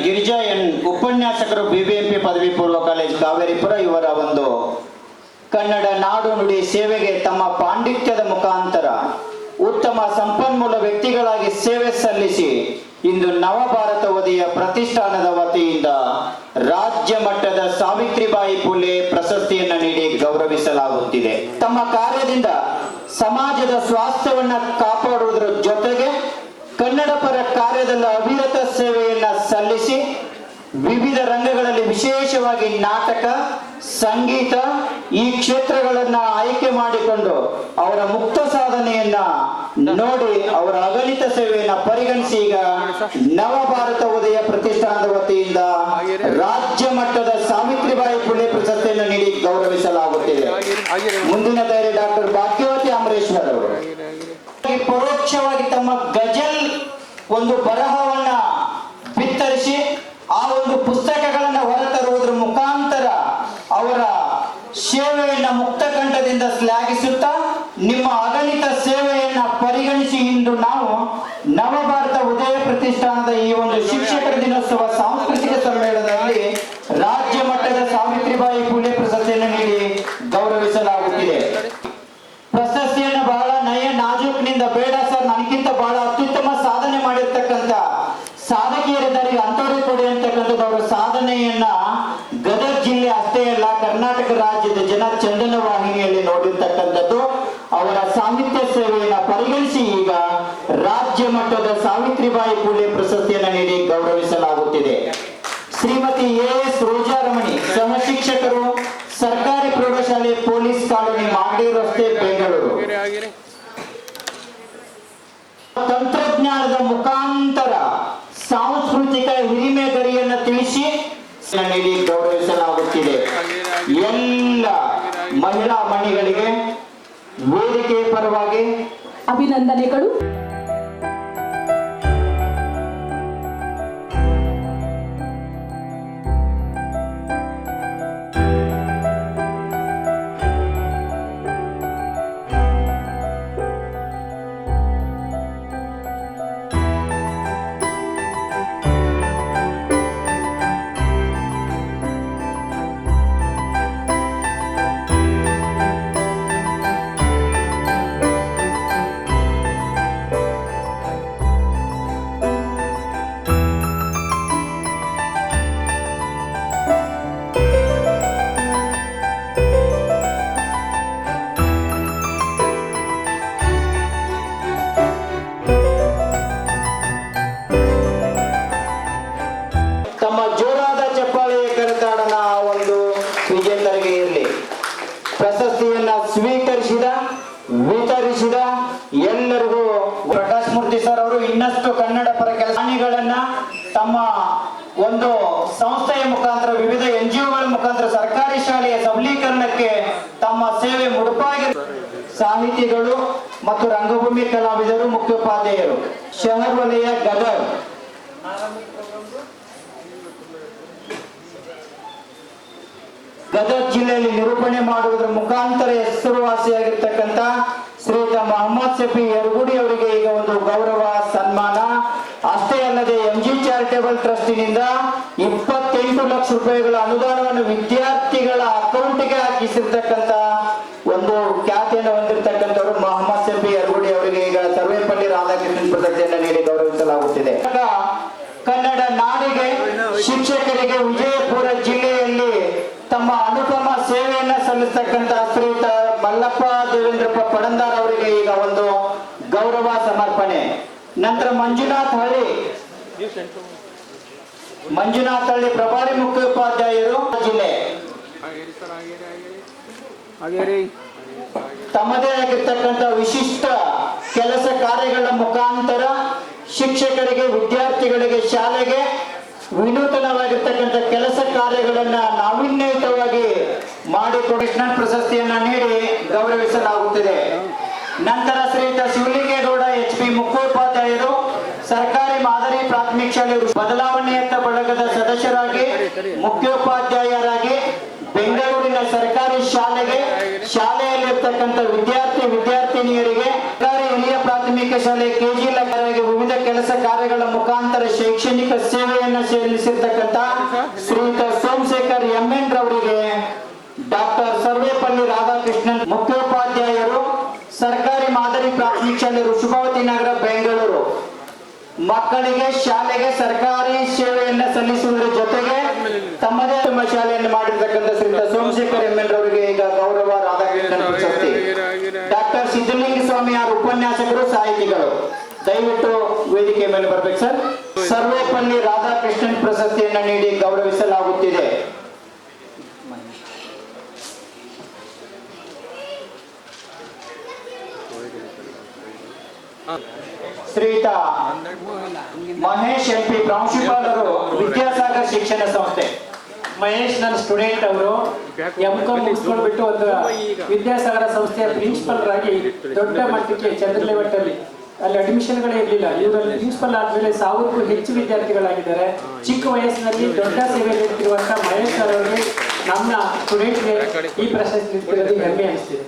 ಗಿರಿಜಾ ಎನ್ ಉಪನ್ಯಾಸಕರು BBMP ಪದವಿ ಪೂರ್ವ ಕಾಲೇಜು ಕಾವೇರಿಪುರ ಇವರ ಒಂದು ಕನ್ನಡ ನಾಡು ನುಡಿ ಸೇವೆಗೆ ತಮ್ಮ ಪಾಂಡಿತ್ಯದ ಮುಖಾಂತರ ಉತ್ತಮ ಸಂಪನ್ಮೂಲ ವ್ಯಕ್ತಿಗಳಾಗಿ ಸೇವೆ ಸಲ್ಲಿಸಿ ಇಂದು ನವಭಾರತ ವದಿಯ ಪ್ರತಿಷ್ಠಾನದ ವತಿಯಿಂದ ರಾಜ್ಯ ಮಟ್ಟದ ಸಾವಿತ್ರಿಬಾಯಿ ಫುಲೆ ಪ್ರಶಸ್ತಿಯನ್ನು ನೀಡಿ ಗೌರವಿಸಲಾಗುತ್ತಿದೆ. ತಮ್ಮ ಕಾರ್ಯದಿಂದ ಸಮಾಜದ ಸ್ವಾಸ್ಥ್ಯವನ್ನ ಕಾಪಾಡುವುದರ ಜೊತೆಗೆ ಕನ್ನಡ ಪರ ಕಾರ್ಯದಲ್ಲಿ ಅವಿರತ ಸೇವೆಯನ್ನ ಸಲ್ಲಿಸಿ ವಿವಿಧ ರಂಗಗಳಲ್ಲಿ ವಿಶೇಷವಾಗಿ ನಾಟಕ, ಸಂಗೀತ ಈ ಕ್ಷೇತ್ರಗಳನ್ನ ಆಯ್ಕೆ ಮಾಡಿಕೊಂಡು ಅವರ ಮುಕ್ತ ಸಾಧನೆಯನ್ನ ನೋಡಿ ಅವರ ಅಗಣಿತ ಸೇವೆಯನ್ನ ಪರಿಗಣಿಸಿ ಈಗ ನವಭಾರತ ಉದಯ ಪ್ರತಿಷ್ಠಾನದ ವತಿಯಿಂದ ರಾಜ್ಯ ಮಟ್ಟದ ಸಾವಿತ್ರಿಬಾಯಿ ಫುಲೆ ಪ್ರಶಸ್ತಿಯನ್ನು ನೀಡಿ ಗೌರವಿಸಲಾಗುತ್ತಿದೆ. ಮುಂದಿನ ತಯಾರಿ ಡಾಕ್ಟರ್ ಭಾಗ್ಯವತಿ ಅಮರೇಶ್ವರ್ ಅವರು ಪರೋಕ್ಷವಾಗಿ ತಮ್ಮ ಗಜಲ್ ಒಂದು ಬರಹವನ್ನ ಬಿತ್ತರಿಸಿ ಆ ಒಂದು ಪುಸ್ತಕಗಳನ್ನ ಹೊರತರುವುದರ ಮುಖಾಂತರ ಅವರ ಸೇವೆಯನ್ನ ಮುಕ್ತ ಕಂಠದಿಂದ ಶ್ಲಾಘಿಸುತ್ತಾ ನಿಮ್ಮ ಅಗಣಿತ ಸೇವೆಯನ್ನ ಪರಿಗಣಿಸಿ ಇಂದು ನಾವು ನವಭಾರತ ಉದಯ ಪ್ರತಿಷ್ಠಾನದ ಈ ಒಂದು ಶಿಕ್ಷಕರ ದಿನೋತ್ಸವ ಸಾಂಸ್ಕೃತಿಕ ಸಮ್ಮೇಳನದಲ್ಲಿ ರಾಜ್ಯ ಮಟ್ಟದ ಸಾವಿತ್ರಿಬಾಯಿ ಫುಲೆ ಪ್ರಶಸ್ತಿಯನ್ನು ನೀಡಿ ಗೌರವಿಸಲಾಗುತ್ತಿದೆ. ಪ್ರಶಸ್ತಿಯನ್ನು ಬಹಳ ನಯ ನಾಜೂಕ್ನಿಂದ ಬೇಡ ಸರ್ ನನಗಿಂತ ಬಹಳ ಅತ್ಯುತ್ತಮ ಸಾಧನೆ ಮಾಡಿರ್ತಕ್ಕಂಥ ಸಾಧಕಿಯರಿದ್ದಾರೆ ಅಂತವರಿಗೆ ಕೊಡಿ ಅಂತಕ್ಕಂಥದ್ದು ಅವರ ಸಾಧನೆಯನ್ನ ಗದಗ ಜಿಲ್ಲೆ ಅಷ್ಟೇ ಅಲ್ಲ ಕರ್ನಾಟಕ ರಾಜ್ಯದ ಜನ ಚಂದನ ವಾಹಿನಿಯಲ್ಲಿ ನೋಡಿರ್ತಕ್ಕಂಥದ್ದು. ಅವರ ಸಾಹಿತ್ಯ ಸೇವೆಯನ್ನ ಪರಿಗಣಿಸಿ ಈಗ ರಾಜ್ಯ ಮಟ್ಟದ ಸಾವಿತ್ರಿಬಾಯಿ ಫುಲೆ ಪ್ರಶಸ್ತಿಯನ್ನು ನೀಡಿ ಗೌರವಿಸಲಾಗುತ್ತಿದೆ. ಶ್ರೀಮತಿ AS ರೋಜಾರಮಣಿ ಸಹ ಶಿಕ್ಷಕರು, ಸರ್ಕಾರಿ ಪ್ರೌಢಶಾಲೆ, ಪೊಲೀಸ್ ಕಾಲೋನಿ, ಮಾಗಡಿ ರಸ್ತೆ, ಬೆಂಗಳೂರು. ತಂತ್ರಜ್ಞಾನದ ಮುಖಾಂತರ ಸಾಂಸ್ಕೃತಿಕ ಹಿರಿಮೆ ಗರಿಯನ್ನು ತಿಳಿಸಿ ನೀಡಿ ಗೌರವಿಸಲಾಗುತ್ತಿದೆ. ಎಲ್ಲ ಮಹಿಳಾ ಮಣಿಗಳಿಗೆ ವೇದಿಕೆ ಪರವಾಗಿ ಅಭಿನಂದನೆಗಳು. ತಮ್ಮ ಜೋರಾದ ಚಪ್ಪಾಳೆಯ ಕರೆತಾಡನ ಒಂದು ವಿಜೇತರಿಗೆ ಇರಲಿ. ಪ್ರಶಸ್ತಿಯನ್ನ ಸ್ವೀಕರಿಸಿದ ವಿತರಿಸಿದ ಎಲ್ಲರಿಗೂ ಪ್ರಕಾಶ್ ಮೂರ್ತಿ ಸರ್ ಅವರು ಇನ್ನಷ್ಟು ಕನ್ನಡ ಪರ ಕೆಲಸಗಳನ್ನ ತಮ್ಮ ಒಂದು ಸಂಸ್ಥೆಯ ಮುಖಾಂತರ ವಿವಿಧ NGOಗಳ ಮುಖಾಂತರ ಸರ್ಕಾರಿ ಶಾಲೆಯ ಸಬಲೀಕರಣಕ್ಕೆ ತಮ್ಮ ಸೇವೆ ಮುಡುಪಾಗಿ ಸಾಹಿತಿಗಳು ಮತ್ತು ರಂಗಭೂಮಿ ಕಲಾವಿದರು, ಮುಖ್ಯೋಪಾಧ್ಯಾಯರು, ಶಹರ್ ವಲಯ ಗದಗ. ಗದಗ ಜಿಲ್ಲೆಯಲ್ಲಿ ನಿರೂಪಣೆ ಮಾಡುವುದರ ಮುಖಾಂತರ ಹೆಸರುವಾಸಿಯಾಗಿರ್ತಕ್ಕಂಥ ಶ್ರೀಯುತ ಮೊಹಮ್ಮದ್ ಶಫಿ ಯರಗುಡಿ ಅವರಿಗೆ ಈಗ ಒಂದು ಗೌರವ ಸನ್ಮಾನ. ಅಷ್ಟೇ ಅಲ್ಲದೆ MG ಚಾರಿಟೇಬಲ್ ಟ್ರಸ್ಟಿನಿಂದ 28 ಲಕ್ಷ ರೂಪಾಯಿಗಳ ಅನುದಾನವನ್ನು ವಿದ್ಯಾರ್ಥಿಗಳ ಅಕೌಂಟ್ಗೆ ಹಾಕಿಸಿರ್ತಕ್ಕಂಥ ಒಂದು ಖ್ಯಾತಿಯನ್ನು ಹೊಂದಿರತಕ್ಕಂಥವರು ಮೊಹಮ್ಮದ್ ಶಫಿ ಯರಗುಡಿ ಅವರಿಗೆ ಈಗ ಸರ್ವೇಪಲ್ಲಿ ರಾಧಾಕೃಷ್ಣನ್ ಪ್ರಶಸ್ತಿಯನ್ನು ನೀಡಿ ಗೌರವಿಸಲಾಗುತ್ತಿದೆ. ಕನ್ನಡ ನಾಡಿಗೆ, ಶಿಕ್ಷಕರಿಗೆ ವಿಜಯಪುರ ಜಿಲ್ಲೆಯಲ್ಲಿ ತಮ್ಮ ಅನುಪಮ ಸೇವೆಯನ್ನ ಸಲ್ಲಿಸತಕ್ಕಂಥ ಶ್ರೀಯುತ ಮಲ್ಲಪ್ಪ ದೇವೇಂದ್ರಪ್ಪ ಪಡಂದಾರ್ ಅವರಿಗೆ ಈಗ ಒಂದು ಗೌರವ ಸಮರ್ಪಣೆ. ನಂತರ ಮಂಜುನಾಥ್ ಹಳ್ಳಿ ಪ್ರಭಾರಿ ಮುಖ್ಯೋಪಾಧ್ಯಾಯರು ಜಿಲ್ಲೆ ತಮ್ಮದೇ ಆಗಿರ್ತಕ್ಕಂಥ ವಿಶಿಷ್ಟ ಕೆಲಸ ಕಾರ್ಯಗಳ ಮುಖಾಂತರ ಶಿಕ್ಷಕರಿಗೆ, ವಿದ್ಯಾರ್ಥಿಗಳಿಗೆ, ಶಾಲೆಗೆ ವಿನೂತನವಾಗಿರ್ತಕ್ಕಂಥ ಕೆಲಸ ಕಾರ್ಯಗಳನ್ನ ನಾವೀನ್ಯಯುತವಾಗಿ ಮಾಡಿಕೊಡಿದ ಪ್ರಶಸ್ತಿಯನ್ನ ನೀಡಿ ಗೌರವಿಸಲಾಗುತ್ತಿದೆ. ನಂತರ ಶ್ರೀಯುತ ಶಿವಲಿಂಗೇಗೌಡ HP ಮುಖ್ಯೋಪಾಧ್ಯಾಯರು ಸರ್ಕಾರಿ ಮಾದರಿ ಪ್ರಾಥಮಿಕ ಶಾಲೆ ಬದಲಾವಣೆಯತ್ತ ಬಳಗದ ಸದಸ್ಯರಾಗಿ ಮುಖ್ಯೋಪಾಧ್ಯಾಯರಾಗಿ ಬೆಂಗಳೂರಿನ ಸರ್ಕಾರಿ ಶಾಲೆಯಲ್ಲಿರ್ತಕ್ಕಂಥ ವಿದ್ಯಾರ್ಥಿನಿಯರಿಗೆ ಸರ್ಕಾರಿ ಹಿರಿಯ ಪ್ರಾಥಮಿಕ ಶಾಲೆ KG ವಿವಿಧ ಕೆಲಸ ಕಾರ್ಯಗಳ ಮುಖಾಂತರ ಶೈಕ್ಷಣಿಕ ಸೇವೆಯನ್ನು ಸಲ್ಲಿಸಿರ್ತಕ್ಕಂಥ ಶ್ರೀಯುತ ಸೋಮಶೇಖರ್ MN ರವರಿಗೆ ಡಾಕ್ಟರ್ ಸರ್ವೇಪಲ್ಲಿ ರಾಧಾಕೃಷ್ಣನ್ ಮುಖ್ಯೋಪಾಧ್ಯಾಯರು ಸರ್ಕಾರಿ ಮಾದರಿ ಪ್ರಾಥಮಿಕ ಶಾಲೆ ಋಷಭಾವತಿ ನಗರ ಬೆಂಗಳೂರು ಮಕ್ಕಳಿಗೆ ಶಾಲೆಗೆ ಸರ್ಕಾರಿ ಸೇವೆಯನ್ನ ಸಲ್ಲಿಸುವುದರ ಜೊತೆಗೆ ತಮ್ಮದೇ ಶಾಲೆಯನ್ನು ಮಾಡಿರ್ತಕ್ಕಂಥ ಶ್ರೀಯುತ ಸೋಮಶೇಖರ್ MN ರವರಿಗೆ ಈಗ ಗೌರವ ರಾಧಾಕೃಷ್ಣನ್ ಪ್ರಶಸ್ತಿ. ಡಾಕ್ಟರ್ ಸಿದ್ದಲಿಂಗ ಸ್ವಾಮಿ ಅವರ ಉಪನ್ಯಾಸಕರು ಸಾಹಿತಿಗಳು ದಯವಿಟ್ಟು ವೇದಿಕೆ ಮೇಲೆ ಬರ್ಬೇಕು ಸರ್. ಸರ್ವೇಪಲ್ಲಿ ರಾಧಾಕೃಷ್ಣನ್ ಪ್ರಶಸ್ತಿಯನ್ನ ನೀಡಿ ಗೌರವಿಸಲಾಗುತ್ತಿದೆ. ಶ್ರೀಯುತ ಮಹೇಶ್ MP ಪ್ರಾಂಶುಪಾಲರು ವಿದ್ಯಾಸಾಗರ್ ಶಿಕ್ಷಣ ಸಂಸ್ಥೆ. ಮಹೇಶ್ ನನ್ನ ಸ್ಟೂಡೆಂಟ್, ಅವರು M.Com ಮುಗಿಸ್ಕೊಂಡ್ಬಿಟ್ಟು ಒಂದು ವಿದ್ಯಾಸಾಗರ ಸಂಸ್ಥೆಯ ಪ್ರಿನ್ಸಿಪಲ್ ಆಗಿ ದೊಡ್ಡ ಮಟ್ಟಕ್ಕೆ ಚಂದ್ರಲೇವಟ್ಟಲ್ಲಿ ಅಲ್ಲಿ ಅಡ್ಮಿಷನ್ಗಳೇ ಇರಲಿಲ್ಲ. ಇವರಲ್ಲಿ ಪ್ರಿನ್ಸಿಪಲ್ ಆದ್ಮೇಲೆ 1000ಕ್ಕೂ ಹೆಚ್ಚು ವಿದ್ಯಾರ್ಥಿಗಳಾಗಿದ್ದಾರೆ. ಚಿಕ್ಕ ವಯಸ್ಸಿನಲ್ಲಿ ದೊಡ್ಡ ಸೇವೆ ನೀಡುತ್ತಿರುವಂತಹ ಮಹೇಶ್ ಅವರಿಗೆ ನಮ್ಮ ಸ್ಟೂಡೆಂಟ್ಗೆ ಈ ಪ್ರಶಸ್ತಿ ನೀಡುತ್ತಿರೋದು ಹೆಮ್ಮೆ ಅನಿಸ್ತಿದೆ.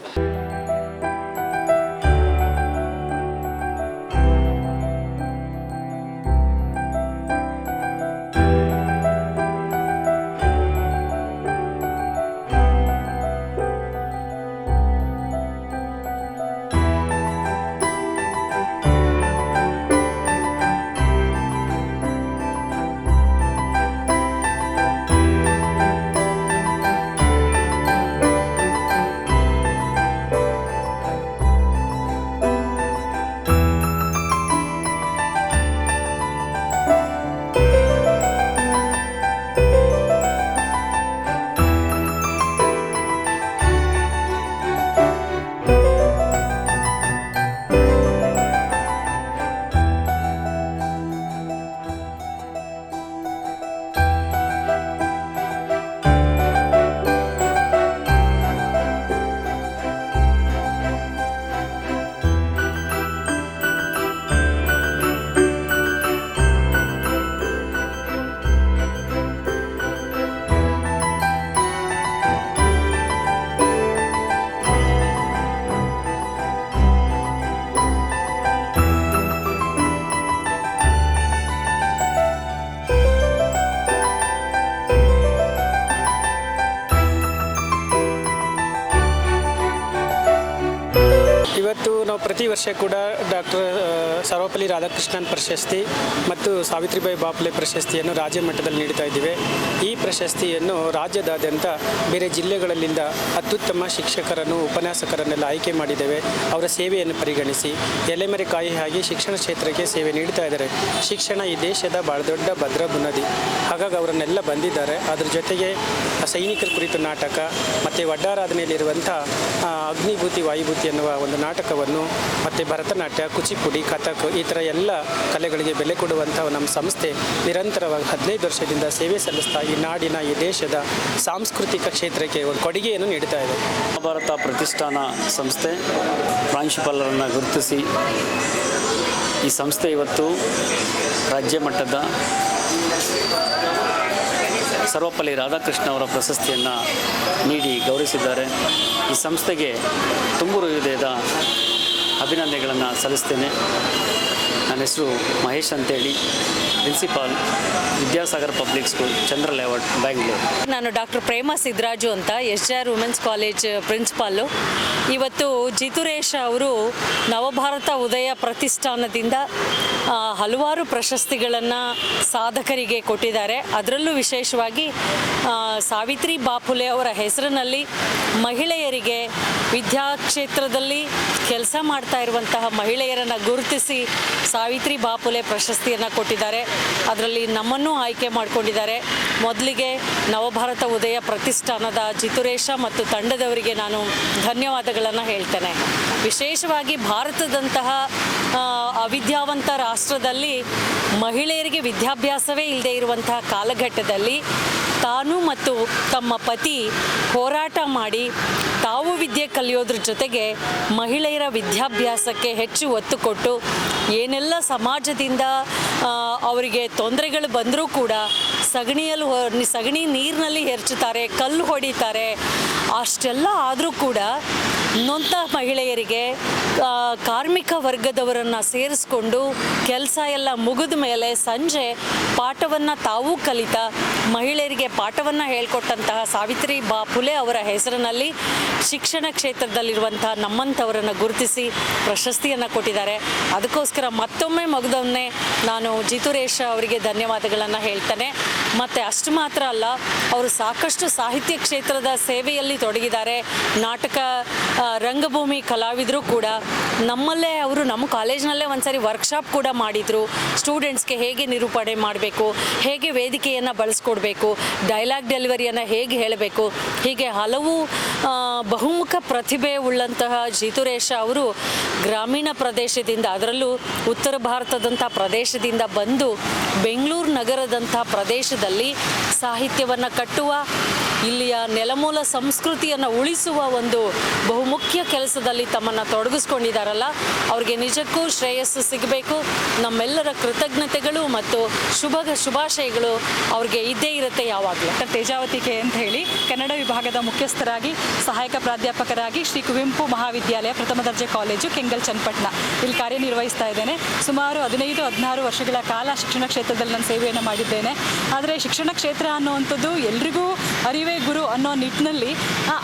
ನಾವು ಪ್ರತಿ ವರ್ಷ ಕೂಡ ಡಾಕ್ಟರ್ ಸರ್ವಪಲ್ಲಿ ರಾಧಾಕೃಷ್ಣನ್ ಪ್ರಶಸ್ತಿ ಮತ್ತು ಸಾವಿತ್ರಿಬಾಯಿ ಬಾಪುಲೆ ಪ್ರಶಸ್ತಿಯನ್ನು ರಾಜ್ಯ ಮಟ್ಟದಲ್ಲಿ ನೀಡ್ತಾ ಇದ್ದೀವಿ. ಈ ಪ್ರಶಸ್ತಿಯನ್ನು ರಾಜ್ಯದಾದ್ಯಂತ ಬೇರೆ ಜಿಲ್ಲೆಗಳಲ್ಲಿಂದ ಅತ್ಯುತ್ತಮ ಶಿಕ್ಷಕರನ್ನು ಉಪನ್ಯಾಸಕರನ್ನೆಲ್ಲ ಆಯ್ಕೆ ಮಾಡಿದ್ದೇವೆ. ಅವರ ಸೇವೆಯನ್ನು ಪರಿಗಣಿಸಿ ಎಲೆಮರೆಕಾಯಿ ಆಗಿ ಶಿಕ್ಷಣ ಕ್ಷೇತ್ರಕ್ಕೆ ಸೇವೆ ನೀಡ್ತಾ ಇದ್ದಾರೆ. ಶಿಕ್ಷಣ ಈ ದೇಶದ ಭಾಳ ದೊಡ್ಡ ಭದ್ರ ಬುನಾದಿ. ಹಾಗಾಗಿ ಅವರನ್ನೆಲ್ಲ ಬಂದಿದ್ದಾರೆ. ಅದ್ರ ಜೊತೆಗೆ ಸೈನಿಕರ ಕುರಿತು ನಾಟಕ ಮತ್ತು ವಡ್ಡಾರಾಧನೆಯಲ್ಲಿರುವಂಥ ಅಗ್ನಿಭೂತಿ ವಾಯುಭೂತಿ ಎನ್ನುವ ಒಂದು ನಾಟಕವನ್ನು ಮತ್ತು ಭರತನಾಟ್ಯ, ಕುಚಿಪುಡಿ, ಕಥಕ್ ಈ ಥರ ಎಲ್ಲ ಕಲೆಗಳಿಗೆ ಬೆಲೆ ಕೊಡುವಂಥ ನಮ್ಮ ಸಂಸ್ಥೆ ನಿರಂತರವಾಗಿ 15 ವರ್ಷದಿಂದ ಸೇವೆ ಸಲ್ಲಿಸ್ತಾ ಈ ನಾಡಿನ ಈ ದೇಶದ ಸಾಂಸ್ಕೃತಿಕ ಕ್ಷೇತ್ರಕ್ಕೆ ಒಂದು ಕೊಡುಗೆಯನ್ನು ನೀಡ್ತಾ ಇದೆ. ಮಹಾಭಾರತ ಪ್ರತಿಷ್ಠಾನ ಸಂಸ್ಥೆ ಪ್ರಾಂಶುಪಾಲರನ್ನು ಗುರುತಿಸಿ ಈ ಸಂಸ್ಥೆ ಇವತ್ತು ರಾಜ್ಯ ಮಟ್ಟದ ಸರ್ವಪಲ್ಲಿ ರಾಧಾಕೃಷ್ಣ ಅವರ ಪ್ರಶಸ್ತಿಯನ್ನು ನೀಡಿ ಗೌರವಿಸಿದ್ದಾರೆ. ಈ ಸಂಸ್ಥೆಗೆ ತುಂಬು ಹೃದಯದ ಅಭಿನಂದನೆಗಳನ್ನು ಸಲ್ಲಿಸ್ತೇನೆ. ನನ್ನ ಹೆಸರು ಮಹೇಶ್ ಅಂತೇಳಿ, ಪ್ರಿನ್ಸಿಪಾಲ್ ವಿದ್ಯಾಸಾಗರ್ ಪಬ್ಲಿಕ್ ಸ್ಕೂಲ್, ಚಂದ್ರ ಲೇಔಟ್, ಬ್ಯಾಂಗ್ಳೂರು. ನಾನು ಡಾಕ್ಟರ್ ಪ್ರೇಮಾ ಸಿದ್ದರಾಜು ಅಂತ SJR ವುಮೆನ್ಸ್ ಕಾಲೇಜ್ ಪ್ರಿನ್ಸಿಪಾಲು. ಇವತ್ತು ಜಿತುರೇಶ್ ಅವರು ನವಭಾರತ ಉದಯ ಪ್ರತಿಷ್ಠಾನದಿಂದ ಹಲವಾರು ಪ್ರಶಸ್ತಿಗಳನ್ನು ಸಾಧಕರಿಗೆ ಕೊಟ್ಟಿದ್ದಾರೆ. ಅದರಲ್ಲೂ ವಿಶೇಷವಾಗಿ ಸಾವಿತ್ರಿ ಬಾಪುಲೆ ಅವರ ಹೆಸರಿನಲ್ಲಿ ಮಹಿಳೆಯರಿಗೆ ವಿದ್ಯಾಕ್ಷೇತ್ರದಲ್ಲಿ ಕೆಲಸ ಮಾಡ್ತಾ ಇರುವಂತಹ ಮಹಿಳೆಯರನ್ನು ಗುರುತಿಸಿ ಸಾವಿತ್ರಿ ಬಾಪುಲೆ ಪ್ರಶಸ್ತಿಯನ್ನು ಕೊಟ್ಟಿದ್ದಾರೆ. ಅದರಲ್ಲಿ ನಮ್ಮನ್ನು ಆಯ್ಕೆ ಮಾಡಿಕೊಂಡಿದ್ದಾರೆ. ಮೊದಲಿಗೆ ನವಭಾರತ ಉದಯ ಪ್ರತಿಷ್ಠಾನದ ಜಿತುರೇಶ ಮತ್ತು ತಂಡದವರಿಗೆ ನಾನು ಧನ್ಯವಾದಗಳನ್ನು ಹೇಳ್ತೇನೆ. ವಿಶೇಷವಾಗಿ ಭಾರತದಂತಹ ಅವಿದ್ಯಾವಂತ ರಾಷ್ಟ್ರದಲ್ಲಿ ಮಹಿಳೆಯರಿಗೆ ವಿದ್ಯಾಭ್ಯಾಸವೇ ಇಲ್ಲದೆ ಇರುವಂತಹ ಕಾಲಘಟ್ಟದಲ್ಲಿ ತಾನು ಮತ್ತು ತಮ್ಮ ಪತಿ ಹೋರಾಟ ಮಾಡಿ ತಾವು ವಿದ್ಯೆ ಕಲಿಯೋದ್ರ ಜೊತೆಗೆ ಮಹಿಳೆಯರ ವಿದ್ಯಾಭ್ಯಾಸಕ್ಕೆ ಹೆಚ್ಚು ಒತ್ತು ಕೊಟ್ಟು ಏನೆಲ್ಲ ಸಮಾಜದಿಂದ ಅವರಿಗೆ ತೊಂದರೆಗಳು ಬಂದರೂ ಕೂಡ ಸಗಣಿ ನೀರಿನಲ್ಲಿ ಎರಚುತ್ತಾರೆ, ಕಲ್ಲು ಹೊಡಿತಾರೆ, ಅಷ್ಟೆಲ್ಲ ಆದರೂ ಕೂಡ ನೊಂದ ಮಹಿಳೆಯರಿಗೆ ಕಾರ್ಮಿಕ ವರ್ಗದವರನ್ನು ಸೇರಿಸ್ಕೊಂಡು ಕೆಲಸ ಎಲ್ಲ ಮುಗಿದ ಮೇಲೆ ಸಂಜೆ ಪಾಠವನ್ನು ತಾವೂ ಕಲಿತಾ ಮಹಿಳೆಯರಿಗೆ ಪಾಠವನ್ನು ಹೇಳ್ಕೊಟ್ಟಂತಹ ಸಾವಿತ್ರಿಬಾ ಫುಲೆ ಅವರ ಹೆಸರಿನಲ್ಲಿ ಶಿಕ್ಷಣ ಕ್ಷೇತ್ರದಲ್ಲಿರುವಂತಹ ನಮ್ಮಂಥವರನ್ನು ಗುರುತಿಸಿ ಪ್ರಶಸ್ತಿಯನ್ನು ಕೊಟ್ಟಿದ್ದಾರೆ. ಅದಕ್ಕೋಸ್ಕರ ಮತ್ತೊಮ್ಮೆ ನಾನು ಜಿತುರೇಶ ಅವರಿಗೆ ಧನ್ಯವಾದಗಳನ್ನು ಹೇಳ್ತೇನೆ. ಮತ್ತು ಅಷ್ಟು ಮಾತ್ರ ಅಲ್ಲ, ಅವರು ಸಾಕಷ್ಟು ಸಾಹಿತ್ಯ ಕ್ಷೇತ್ರದ ಸೇವೆಯಲ್ಲಿ ತೊಡಗಿದ್ದಾರೆ. ನಾಟಕ ರಂಗಭೂಮಿ ಕಲಾವಿದರು ಕೂಡ. ನಮ್ಮಲ್ಲೇ ಅವರು ನಮ್ಮ ಕಾಲೇಜ್ನಲ್ಲೇ ಒಂದ್ಸರಿ ವರ್ಕ್ಶಾಪ್ ಕೂಡ ಮಾಡಿದರು. ಸ್ಟೂಡೆಂಟ್ಸ್ಗೆ ಹೇಗೆ ನಿರೂಪಣೆ ಮಾಡಬೇಕು, ಹೇಗೆ ವೇದಿಕೆಯನ್ನು ಬಳಸ್ಕೊಡ್ಬೇಕು, ಡೈಲಾಗ್ ಡೆಲಿವರಿಯನ್ನು ಹೇಗೆ ಹೇಳಬೇಕು, ಹೀಗೆ ಹಲವು ಬಹುಮುಖ ಪ್ರತಿಭೆ ಉಳ್ಳಂತಹ ಜಿತುರೇಶ ಅವರು ಗ್ರಾಮೀಣ ಪ್ರದೇಶದಿಂದ, ಅದರಲ್ಲೂ ಉತ್ತರ ಭಾರತದಂಥ ಪ್ರದೇಶದಿಂದ ಬಂದು ಬೆಂಗಳೂರು ನಗರದಂಥ ಪ್ರದೇಶದಲ್ಲಿ ಸಾಹಿತ್ಯವನ್ನು ಕಟ್ಟುವ, ಇಲ್ಲಿಯ ನೆಲಮೂಲ ಸಂಸ್ಕೃತಿಯನ್ನು ಉಳಿಸುವ ಒಂದು ಬಹುಮುಖ್ಯ ಕೆಲಸದಲ್ಲಿ ತಮ್ಮನ್ನು ತೊಡಗಿಸ್ಕೊಂಡಿದ್ದಾರಲ್ಲ, ಅವ್ರಿಗೆ ನಿಜಕ್ಕೂ ಶ್ರೇಯಸ್ಸು ಸಿಗಬೇಕು. ನಮ್ಮೆಲ್ಲರ ಕೃತಜ್ಞತೆಗಳು ಮತ್ತು ಶುಭಾಶಯಗಳು ಅವ್ರಿಗೆ ಇದ್ದೇ ಇರುತ್ತೆ ಯಾವಾಗಲೂ. ತೇಜಾವತಿ ಕೆ ಅಂತ ಹೇಳಿ ಕನ್ನಡ ವಿಭಾಗದ ಮುಖ್ಯಸ್ಥರಾಗಿ ಸಹಾಯಕ ಪ್ರಾಧ್ಯಾಪಕರಾಗಿ ಶ್ರೀ ಕುವೆಂಪು ಮಹಾವಿದ್ಯಾಲಯ ಪ್ರಥಮ ದರ್ಜೆ ಕಾಲೇಜು ಕೆಂಗಲ್ ಚನ್ನಪಟ್ಟಣ ಇಲ್ಲಿ ಕಾರ್ಯನಿರ್ವಹಿಸ್ತಾ ಇದ್ದೇನೆ. ಸುಮಾರು 15-16 ವರ್ಷಗಳ ಕಾಲ ಶಿಕ್ಷಣ ಕ್ಷೇತ್ರದಲ್ಲಿ ನಾನು ಸೇವೆಯನ್ನು ಮಾಡಿದ್ದೇನೆ. ಆದರೆ ಶಿಕ್ಷಣ ಕ್ಷೇತ್ರ ಅನ್ನುವಂಥದ್ದು ಎಲ್ರಿಗೂ ಅರಿವೇ ಗುರು ಅನ್ನೋ ನಿಟ್ಟಿನಲ್ಲಿ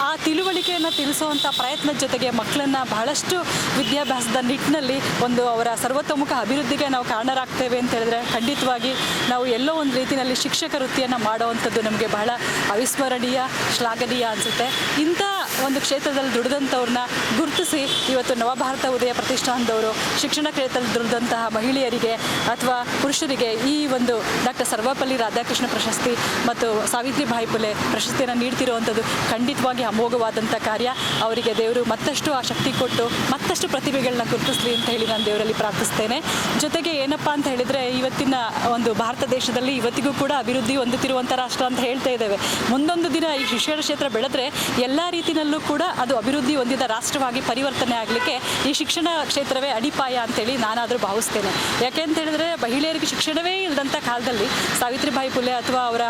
ಆ ತಿಳುವಳಿಕೆಯನ್ನು ತಿಳಿಸುವಂಥ ಪ್ರಯತ್ನದ ಜೊತೆಗೆ ಮಕ್ಕಳನ್ನು ಬಹಳಷ್ಟು ವಿದ್ಯಾಭ್ಯಾಸದ ನಿಟ್ಟಿನಲ್ಲಿ ಒಂದು ಅವರ ಸರ್ವತೋಮುಖ ಅಭಿವೃದ್ಧಿಗೆ ನಾವು ಕಾರಣರಾಗ್ತೇವೆ ಅಂತ ಹೇಳಿದ್ರೆ ಖಂಡಿತವಾಗಿ ನಾವು ಎಲ್ಲೋ ಒಂದು ರೀತಿಯಲ್ಲಿ ಶಿಕ್ಷಕ ವೃತ್ತಿಯನ್ನು ಮಾಡುವಂಥದ್ದು ನಮಗೆ ಬಹಳ ಅವಿಸ್ಮರಣೀಯ, ಶ್ಲಾಘನೀಯ ಅನಿಸುತ್ತೆ. ಇಂಥ ಒಂದು ಕ್ಷೇತ್ರದಲ್ಲಿ ದುಡಿದಂಥವ್ರನ್ನ ಗುರುತಿಸಿ ಇವತ್ತು ನವಭಾರತ ಉದಯ ಪ್ರತಿಷ್ಠಾನದವರು ಶಿಕ್ಷಣ ಕ್ಷೇತ್ರದಲ್ಲಿ ದುಡಿದಂತಹ ಮಹಿಳೆಯರಿಗೆ ಅಥವಾ ಪುರುಷರಿಗೆ ಈ ಒಂದು ಡಾಕ್ಟರ್ ಸರ್ವಪಲ್ಲಿ ರಾಧಾಕೃಷ್ಣ ಪ್ರಶಸ್ತಿ ಮತ್ತು ಸಾವಿತ್ರಿಬಾಯಿ ಫುಲೆ ಪ್ರಶಸ್ತಿಯನ್ನು ನೀಡ್ತಿರುವಂಥದ್ದು ಖಂಡಿತವಾಗಿ ಅಮೋಘವಾದಂಥ ಕಾರ್ಯ. ಅವರಿಗೆ ದೇವರು ಮತ್ತಷ್ಟು ಆ ಶಕ್ತಿ ಕೊಟ್ಟು ಮತ್ತಷ್ಟು ಪ್ರತಿಭೆಗಳನ್ನ ಗುರುತಿಸಲಿ ಅಂತ ಹೇಳಿ ನಾನು ದೇವರಲ್ಲಿ ಪ್ರಾರ್ಥಿಸ್ತೇನೆ. ಜೊತೆಗೆ ಏನಪ್ಪ ಅಂತ ಹೇಳಿದರೆ ಇವತ್ತಿನ ಒಂದು ಭಾರತ ದೇಶದಲ್ಲಿ ಇವತ್ತಿಗೂ ಕೂಡ ಅಭಿವೃದ್ಧಿ ಹೊಂದುತ್ತಿರುವಂಥ ರಾಷ್ಟ್ರ ಅಂತ ಹೇಳ್ತಾ ಇದ್ದೇವೆ. ಮುಂದೊಂದು ದಿನ ಈ ಶಿಕ್ಷಣ ಕ್ಷೇತ್ರ ಬೆಳೆದ್ರೆ ಎಲ್ಲ ರೀತಿಯಲ್ಲೂ ಕೂಡ ಅದು ಅಭಿವೃದ್ಧಿ ಹೊಂದಿದ ರಾಷ್ಟ್ರವಾಗಿ ಪರಿವರ್ತನೆ ಆಗಲಿಕ್ಕೆ ಈ ಶಿಕ್ಷಣ ಕ್ಷೇತ್ರವೇ ಅಡಿಪಾಯ ಅಂತೇಳಿ ನಾನಾದರೂ ಭಾವಿಸ್ತೇನೆ. ಯಾಕೆ ಅಂತ ಹೇಳಿದ್ರೆ ಮಹಿಳೆಯರಿಗೆ ಶಿಕ್ಷಣವೇ ಇಲ್ಲದಂಥ ಕಾಲದಲ್ಲಿ ಸಾವಿತ್ರಿಬಾಯಿ ಫುಲೆ ಅಥವಾ ಅವರ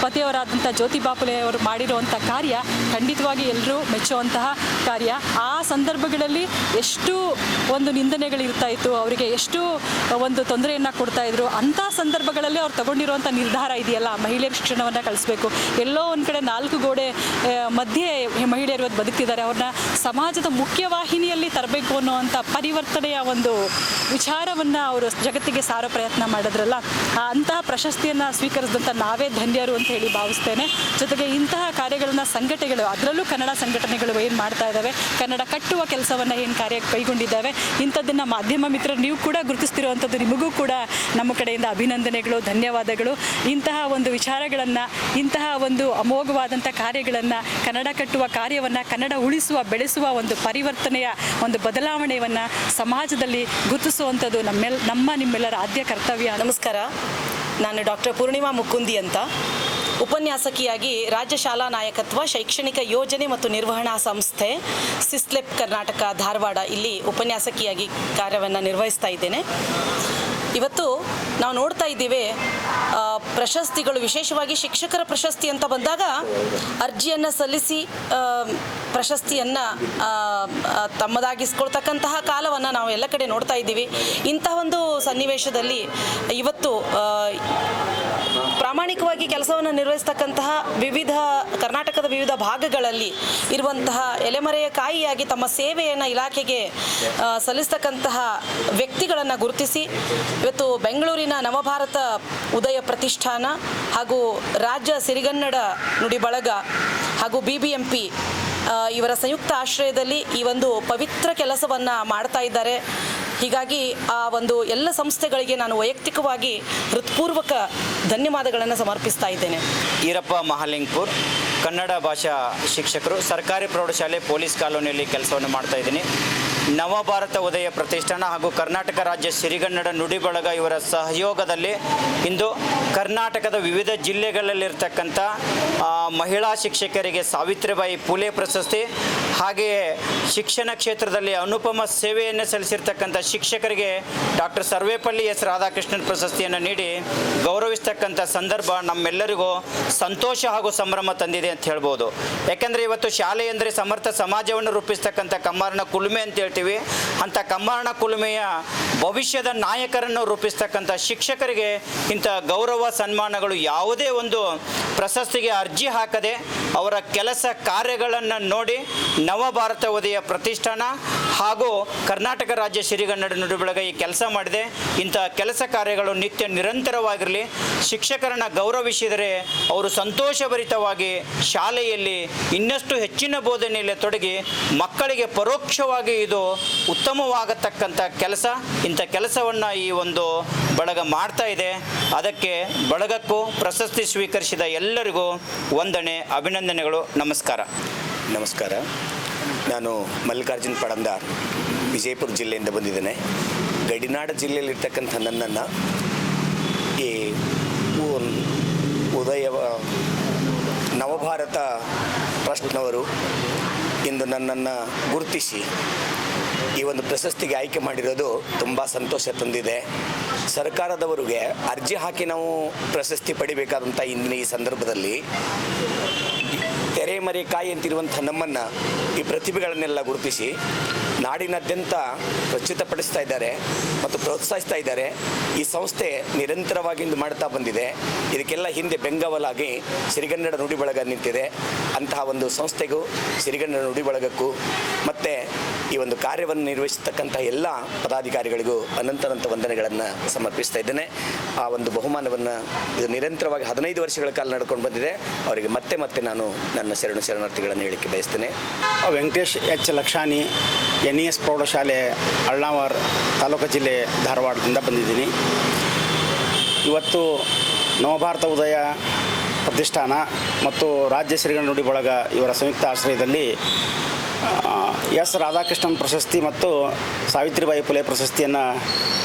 ಪತಿಯವರಾದಂಥ ಜ್ಯೋತಿಬಾ ಫುಲೆ ಅವರು ಮಾಡಿರುವಂಥ ಕಾರ್ಯ ಖಂಡಿತವಾಗಿ ಎಲ್ಲರೂ ಮೆಚ್ಚುವಂತಹ ಕಾರ್ಯ. ಆ ಸಂದರ್ಭಗಳಲ್ಲಿ ಎಷ್ಟು ಒಂದು ನಿಂದನೆಗಳಿರ್ತಾ ಇತ್ತು, ಅವರಿಗೆ ಎಷ್ಟು ಒಂದು ತೊಂದರೆಯನ್ನು ಕೊಡ್ತಾಯಿದ್ರು. ಅಂಥ ಸಂದರ್ಭಗಳಲ್ಲಿ ಅವ್ರು ತಗೊಂಡಿರುವಂಥ ನಿರ್ಧಾರ ಇದೆಯಲ್ಲ, ಮಹಿಳೆಯರ ಶಿಕ್ಷಣವನ್ನು ಕಳಿಸ್ಬೇಕು, ಎಲ್ಲೋ ಒಂದು ಕಡೆ 4 ಗೋಡೆ ಮಧ್ಯೆ ಮಹಿಳೆಯರು ಇವತ್ತು ಬದುಕ್ತಿದ್ದಾರೆ, ಅವ್ರನ್ನ ಸಮಾಜದ ಮುಖ್ಯವಾಹಿನಿಯಲ್ಲಿ ತರಬೇಕು ಅನ್ನುವಂಥ ಪರಿವರ್ತನೆಯ ಒಂದು ವಿಚಾರವನ್ನು ಅವರು ಜಗತ್ತಿಗೆ ಸಾರೋ ಪ್ರಯತ್ನ ಮಾಡಿದ್ರಲ್ಲ, ಅಂತಹ ಪ್ರಶಸ್ತಿಯನ್ನು ಸ್ವೀಕರಿಸಿದಂಥ ನಾವೇ ಧನ್ಯರು ಅಂತ ಹೇಳಿ ಭಾವಿಸ್ತೇನೆ. ಜೊತೆಗೆ ಇಂತಹ ಕಾರ್ಯಗಳನ್ನು ಸಂಘಟನೆಗಳು, ಅದರಲ್ಲೂ ಕನ್ನಡ ಸಂಘಟನೆಗಳು ಏನು ಮಾಡ್ತಾ ಇದ್ದಾವೆ, ಕನ್ನಡ ಕಟ್ಟುವ ಕೆಲಸವನ್ನು ಏನು ಕಾರ್ಯ ಕೈಗೊಂಡಿದ್ದಾವೆ, ಇಂಥದ್ದನ್ನು ಮಾಧ್ಯಮ ಮಿತ್ರರು ನೀವು ಕೂಡ ಗುರುತಿಸ್ತಿರುವಂಥದ್ದು, ನಿಮಗೂ ಕೂಡ ನಮ್ಮ ಕಡೆಯಿಂದ ಅಭಿನಂದನೆಗಳು, ಧನ್ಯವಾದಗಳು. ಇಂತಹ ಒಂದು ವಿಚಾರಗಳನ್ನು, ಇಂತಹ ಒಂದು ಅಮೋಘವಾದಂಥ ಕಾರ್ಯಗಳನ್ನು, ಕನ್ನಡ ಕಟ್ಟುವ ಕಾರ್ಯವನ್ನು, ಕನ್ನಡ ಉಳಿಸುವ ಬೆಳೆಸುವ ಒಂದು ಪರಿವರ್ತನೆಯ ಒಂದು ಬದಲಾವಣೆಯನ್ನು ಸಮಾಜದಲ್ಲಿ ಗುರುತಿಸುವಂಥದ್ದು ನಿಮ್ಮೆಲ್ಲರ ಆದ್ಯ ಕರ್ತವ್ಯ. ನಮಸ್ಕಾರ, ನಾನು ಡಾಕ್ಟರ್ ಪೂರ್ಣಿಮಾ ಮುಕುಂದಿ ಅಂತ, ಉಪನ್ಯಾಸಕಿಯಾಗಿ ರಾಜ್ಯ ಶಾಲಾ ನಾಯಕತ್ವ ಶೈಕ್ಷಣಿಕ ಯೋಜನೆ ಮತ್ತು ನಿರ್ವಹಣಾ ಸಂಸ್ಥೆ ಸಿಸ್ಲೆಪ್ ಕರ್ನಾಟಕ ಧಾರವಾಡ ಇಲ್ಲಿ ಉಪನ್ಯಾಸಕಿಯಾಗಿ ಕಾರ್ಯವನ್ನು ನಿರ್ವಹಿಸ್ತಾ ಇದ್ದೇನೆ. ಇವತ್ತು ನಾವು ನೋಡ್ತಾ ಇದ್ದೀವಿ ಪ್ರಶಸ್ತಿಗಳು, ವಿಶೇಷವಾಗಿ ಶಿಕ್ಷಕರ ಪ್ರಶಸ್ತಿ ಅಂತ ಬಂದಾಗ ಅರ್ಜಿಯನ್ನು ಸಲ್ಲಿಸಿ ಪ್ರಶಸ್ತಿಯನ್ನು ತಮ್ಮದಾಗಿಸ್ಕೊಳ್ತಕ್ಕಂತಹ ಕಾಲವನ್ನು ನಾವು ಎಲ್ಲ ಕಡೆ ನೋಡ್ತಾ ಇದ್ದೀವಿ. ಇಂತಹ ಒಂದು ಸನ್ನಿವೇಶದಲ್ಲಿ ಇವತ್ತು ಪ್ರಾಮಾಣಿಕವಾಗಿ ಕೆಲಸವನ್ನು ನಿರ್ವಹಿಸ್ತಕ್ಕಂತಹ ಕರ್ನಾಟಕದ ವಿವಿಧ ಭಾಗಗಳಲ್ಲಿ ಇರುವಂತಹ ಎಲೆಮರೆಯ ಕಾಯಿಯಾಗಿ ತಮ್ಮ ಸೇವೆಯನ್ನು ಇಲಾಖೆಗೆ ಸಲ್ಲಿಸ್ತಕ್ಕಂತಹ ವ್ಯಕ್ತಿಗಳನ್ನು ಗುರುತಿಸಿ ಇವತ್ತು ಬೆಂಗಳೂರಿನ ನವಭಾರತ ಉದಯ ಪ್ರತಿಷ್ಠಾನ ಹಾಗೂ ರಾಜ್ಯ ಸಿರಿಗನ್ನಡ ನುಡಿ ಬಳಗ ಹಾಗೂ BBMP ಇವರ ಸಂಯುಕ್ತ ಆಶ್ರಯದಲ್ಲಿ ಈ ಒಂದು ಪವಿತ್ರ ಕೆಲಸವನ್ನು ಮಾಡ್ತಾ ಇದ್ದಾರೆ. ಹೀಗಾಗಿ ಆ ಒಂದು ಎಲ್ಲ ಸಂಸ್ಥೆಗಳಿಗೆ ನಾನು ವೈಯಕ್ತಿಕವಾಗಿ ಹೃತ್ಪೂರ್ವಕ ಧನ್ಯವಾದಗಳನ್ನು ಸಮರ್ಪಿಸ್ತಾ ಇದ್ದೇನೆ. ಈರಪ್ಪ ಮಹಾಲಿಂಗ್ಪುರ್, ಕನ್ನಡ ಭಾಷಾ ಶಿಕ್ಷಕರು, ಸರ್ಕಾರಿ ಪ್ರೌಢಶಾಲೆ ಪೊಲೀಸ್ ಕಾಲೋನಿಯಲ್ಲಿ ಕೆಲಸವನ್ನು ಮಾಡ್ತಾ ಇದ್ದೀನಿ. ನವಭಾರತ ಉದಯ ಪ್ರತಿಷ್ಠಾನ ಹಾಗೂ ಕರ್ನಾಟಕ ರಾಜ್ಯ ಸಿರಿಗನ್ನಡ ನುಡಿ ಬಳಗ ಇವರ ಸಹಯೋಗದಲ್ಲಿ ಇಂದು ಕರ್ನಾಟಕದ ವಿವಿಧ ಜಿಲ್ಲೆಗಳಲ್ಲಿರ್ತಕ್ಕಂಥ ಮಹಿಳಾ ಶಿಕ್ಷಕರಿಗೆ ಸಾವಿತ್ರಿಬಾಯಿ ಫುಲೆ ಪ್ರಶಸ್ತಿ, ಹಾಗೆಯೇ ಶಿಕ್ಷಣ ಕ್ಷೇತ್ರದಲ್ಲಿ ಅನುಪಮ ಸೇವೆಯನ್ನು ಸಲ್ಲಿಸಿರ್ತಕ್ಕಂಥ ಶಿಕ್ಷಕರಿಗೆ ಡಾಕ್ಟರ್ ಸರ್ವೇಪಲ್ಲಿ ಎಸ್ ರಾಧಾಕೃಷ್ಣನ್ ಪ್ರಶಸ್ತಿಯನ್ನು ನೀಡಿ ಗೌರವಿಸ್ತಕ್ಕಂಥ ಸಂದರ್ಭ ನಮ್ಮೆಲ್ಲರಿಗೂ ಸಂತೋಷ ಹಾಗೂ ಸಂಭ್ರಮ ತಂದಿದೆ ಅಂತ ಹೇಳ್ಬೋದು. ಯಾಕೆಂದರೆ ಇವತ್ತು ಶಾಲೆ ಅಂದರೆ ಸಮರ್ಥ ಸಮಾಜವನ್ನು ರೂಪಿಸ್ತಕ್ಕಂಥ ಕಮ್ಮಾರನ ಕುಲುಮೆ ಅಂತ ಹೇಳ್ತೀವಿ. ಅಂಥ ಕಮ್ಮಾರನ ಕುಲುಮೆಯ ಭವಿಷ್ಯದ ನಾಯಕರನ್ನು ರೂಪಿಸ್ತಕ್ಕಂಥ ಶಿಕ್ಷಕರಿಗೆ ಇಂಥ ಗೌರವ ಸನ್ಮಾನಗಳು ಯಾವುದೇ ಒಂದು ಪ್ರಶಸ್ತಿಗೆ ಅರ್ಜಿ ಹಾಕದೆ ಅವರ ಕೆಲಸ ಕಾರ್ಯಗಳನ್ನು ನೋಡಿ ನವಭಾರತ ಉದಯ ಪ್ರತಿಷ್ಠಾನ ಹಾಗೂ ಕರ್ನಾಟಕ ರಾಜ್ಯ ಸಿರಿಗನ್ನಡ ನುಡಿ ಬಳಗ ಈ ಕೆಲಸ ಮಾಡಿದೆ. ಇಂಥ ಕೆಲಸ ಕಾರ್ಯಗಳು ನಿತ್ಯ ನಿರಂತರವಾಗಿರಲಿ. ಶಿಕ್ಷಕರನ್ನು ಗೌರವಿಸಿದರೆ ಅವರು ಸಂತೋಷಭರಿತವಾಗಿ ಶಾಲೆಯಲ್ಲಿ ಇನ್ನಷ್ಟು ಹೆಚ್ಚಿನ ಬೋಧನೆಯಲ್ಲಿ ತೊಡಗಿ ಮಕ್ಕಳಿಗೆ ಪರೋಕ್ಷವಾಗಿ ಇದು ಉತ್ತಮವಾಗತಕ್ಕಂಥ ಕೆಲಸ. ಇಂಥ ಕೆಲಸವನ್ನು ಈ ಒಂದು ಬಳಗ ಮಾಡ್ತಾ ಇದೆ. ಅದಕ್ಕೆ ಬಳಗಕ್ಕೂ ಪ್ರಶಸ್ತಿ ಸ್ವೀಕರಿಸಿದ ಎಲ್ಲರಿಗೂ ವಂದನೆ, ಅಭಿನಂದನೆಗಳು. ನಮಸ್ಕಾರ. ನಮಸ್ಕಾರ. ನಾನು ಮಲ್ಲಿಕಾರ್ಜುನ್ ಪಡಂದಾರ್, ವಿಜಯಪುರ ಜಿಲ್ಲೆಯಿಂದ ಬಂದಿದ್ದೇನೆ. ಗಡಿನಾಡ ಜಿಲ್ಲೆಯಲ್ಲಿರ್ತಕ್ಕಂಥ ನನ್ನನ್ನು ಈ ಉದಯ ನವಭಾರತ ಟ್ರಸ್ಟ್ನವರು ಇಂದು ನನ್ನನ್ನು ಗುರುತಿಸಿ ಈ ಒಂದು ಪ್ರಶಸ್ತಿಗೆ ಆಯ್ಕೆ ಮಾಡಿರೋದು ತುಂಬ ಸಂತೋಷ ತಂದಿದೆ. ಸರ್ಕಾರದವರಿಗೆ ಅರ್ಜಿ ಹಾಕಿ ನಾವು ಪ್ರಶಸ್ತಿ ಪಡಿಬೇಕಾದಂಥ ಇಂದಿನ ಈ ಸಂದರ್ಭದಲ್ಲಿ ತೆರೆಮರೆಕಾಯಿ ಅಂತಿರುವಂಥ ನಮ್ಮನ್ನು ಈ ಪ್ರತಿಭೆಗಳನ್ನೆಲ್ಲ ಗುರುತಿಸಿ ನಾಡಿನಾದ್ಯಂತ ಪ್ರಸ್ತುತಪಡಿಸ್ತಾ ಇದ್ದಾರೆ ಮತ್ತು ಪ್ರೋತ್ಸಾಹಿಸ್ತಾ ಇದ್ದಾರೆ. ಈ ಸಂಸ್ಥೆ ನಿರಂತರವಾಗಿ ಇಂದು ಮಾಡ್ತಾ ಬಂದಿದೆ. ಇದಕ್ಕೆಲ್ಲ ಹಿಂದೆ ಬೆಂಗಾವಲಾಗಿ ಸಿರಿಗನ್ನಡ ನುಡಿ ಬಳಗ ನಿಂತಿದೆ. ಅಂತಹ ಒಂದು ಸಂಸ್ಥೆಗೂ ಸಿರಿಗನ್ನಡ ನುಡಿ ಬಳಗಕ್ಕೂ ಮತ್ತು ಈ ಒಂದು ಕಾರ್ಯವನ್ನು ನಿರ್ವಹಿಸತಕ್ಕಂಥ ಎಲ್ಲ ಪದಾಧಿಕಾರಿಗಳಿಗೂ ಅನಂತ ವಂದನೆಗಳನ್ನು ಸಮರ್ಪಿಸ್ತಾ ಇದ್ದೇನೆ. ಆ ಒಂದು ಬಹುಮಾನವನ್ನು ಇದು ನಿರಂತರವಾಗಿ 15 ವರ್ಷಗಳ ಕಾಲ ನಡ್ಕೊಂಡು ಬಂದಿದೆ. ಅವರಿಗೆ ಮತ್ತೆ ನಾನು ನನ್ನ ಶರಣಾರ್ಥಿಗಳನ್ನು ಹೇಳಿಕೆ ಬಯಸ್ತೇನೆ. ವೆಂಕಟೇಶ್ ಎಚ್ ಲಕ್ಷಾನಿ, NES ಪ್ರೌಢಶಾಲೆ ಅಳ್ನಾವರ್, ತಾಲೂಕು ಜಿಲ್ಲೆ ಧಾರವಾಡದಿಂದ ಬಂದಿದ್ದೀನಿ. ಇವತ್ತು ನವಭಾರತ ಉದಯ ಪ್ರತಿಷ್ಠಾನ ಮತ್ತು ರಾಜ್ಯ ಸಿರಿಗನ್ನಡ ನುಡಿ ಬಳಗ ಇವರ ಸಂಯುಕ್ತ ಆಶ್ರಯದಲ್ಲಿ ಎಸ್ ರಾಧಾಕೃಷ್ಣನ್ ಪ್ರಶಸ್ತಿ ಮತ್ತು ಸಾವಿತ್ರಿಬಾಯಿ ಫುಲೆ ಪ್ರಶಸ್ತಿಯನ್ನು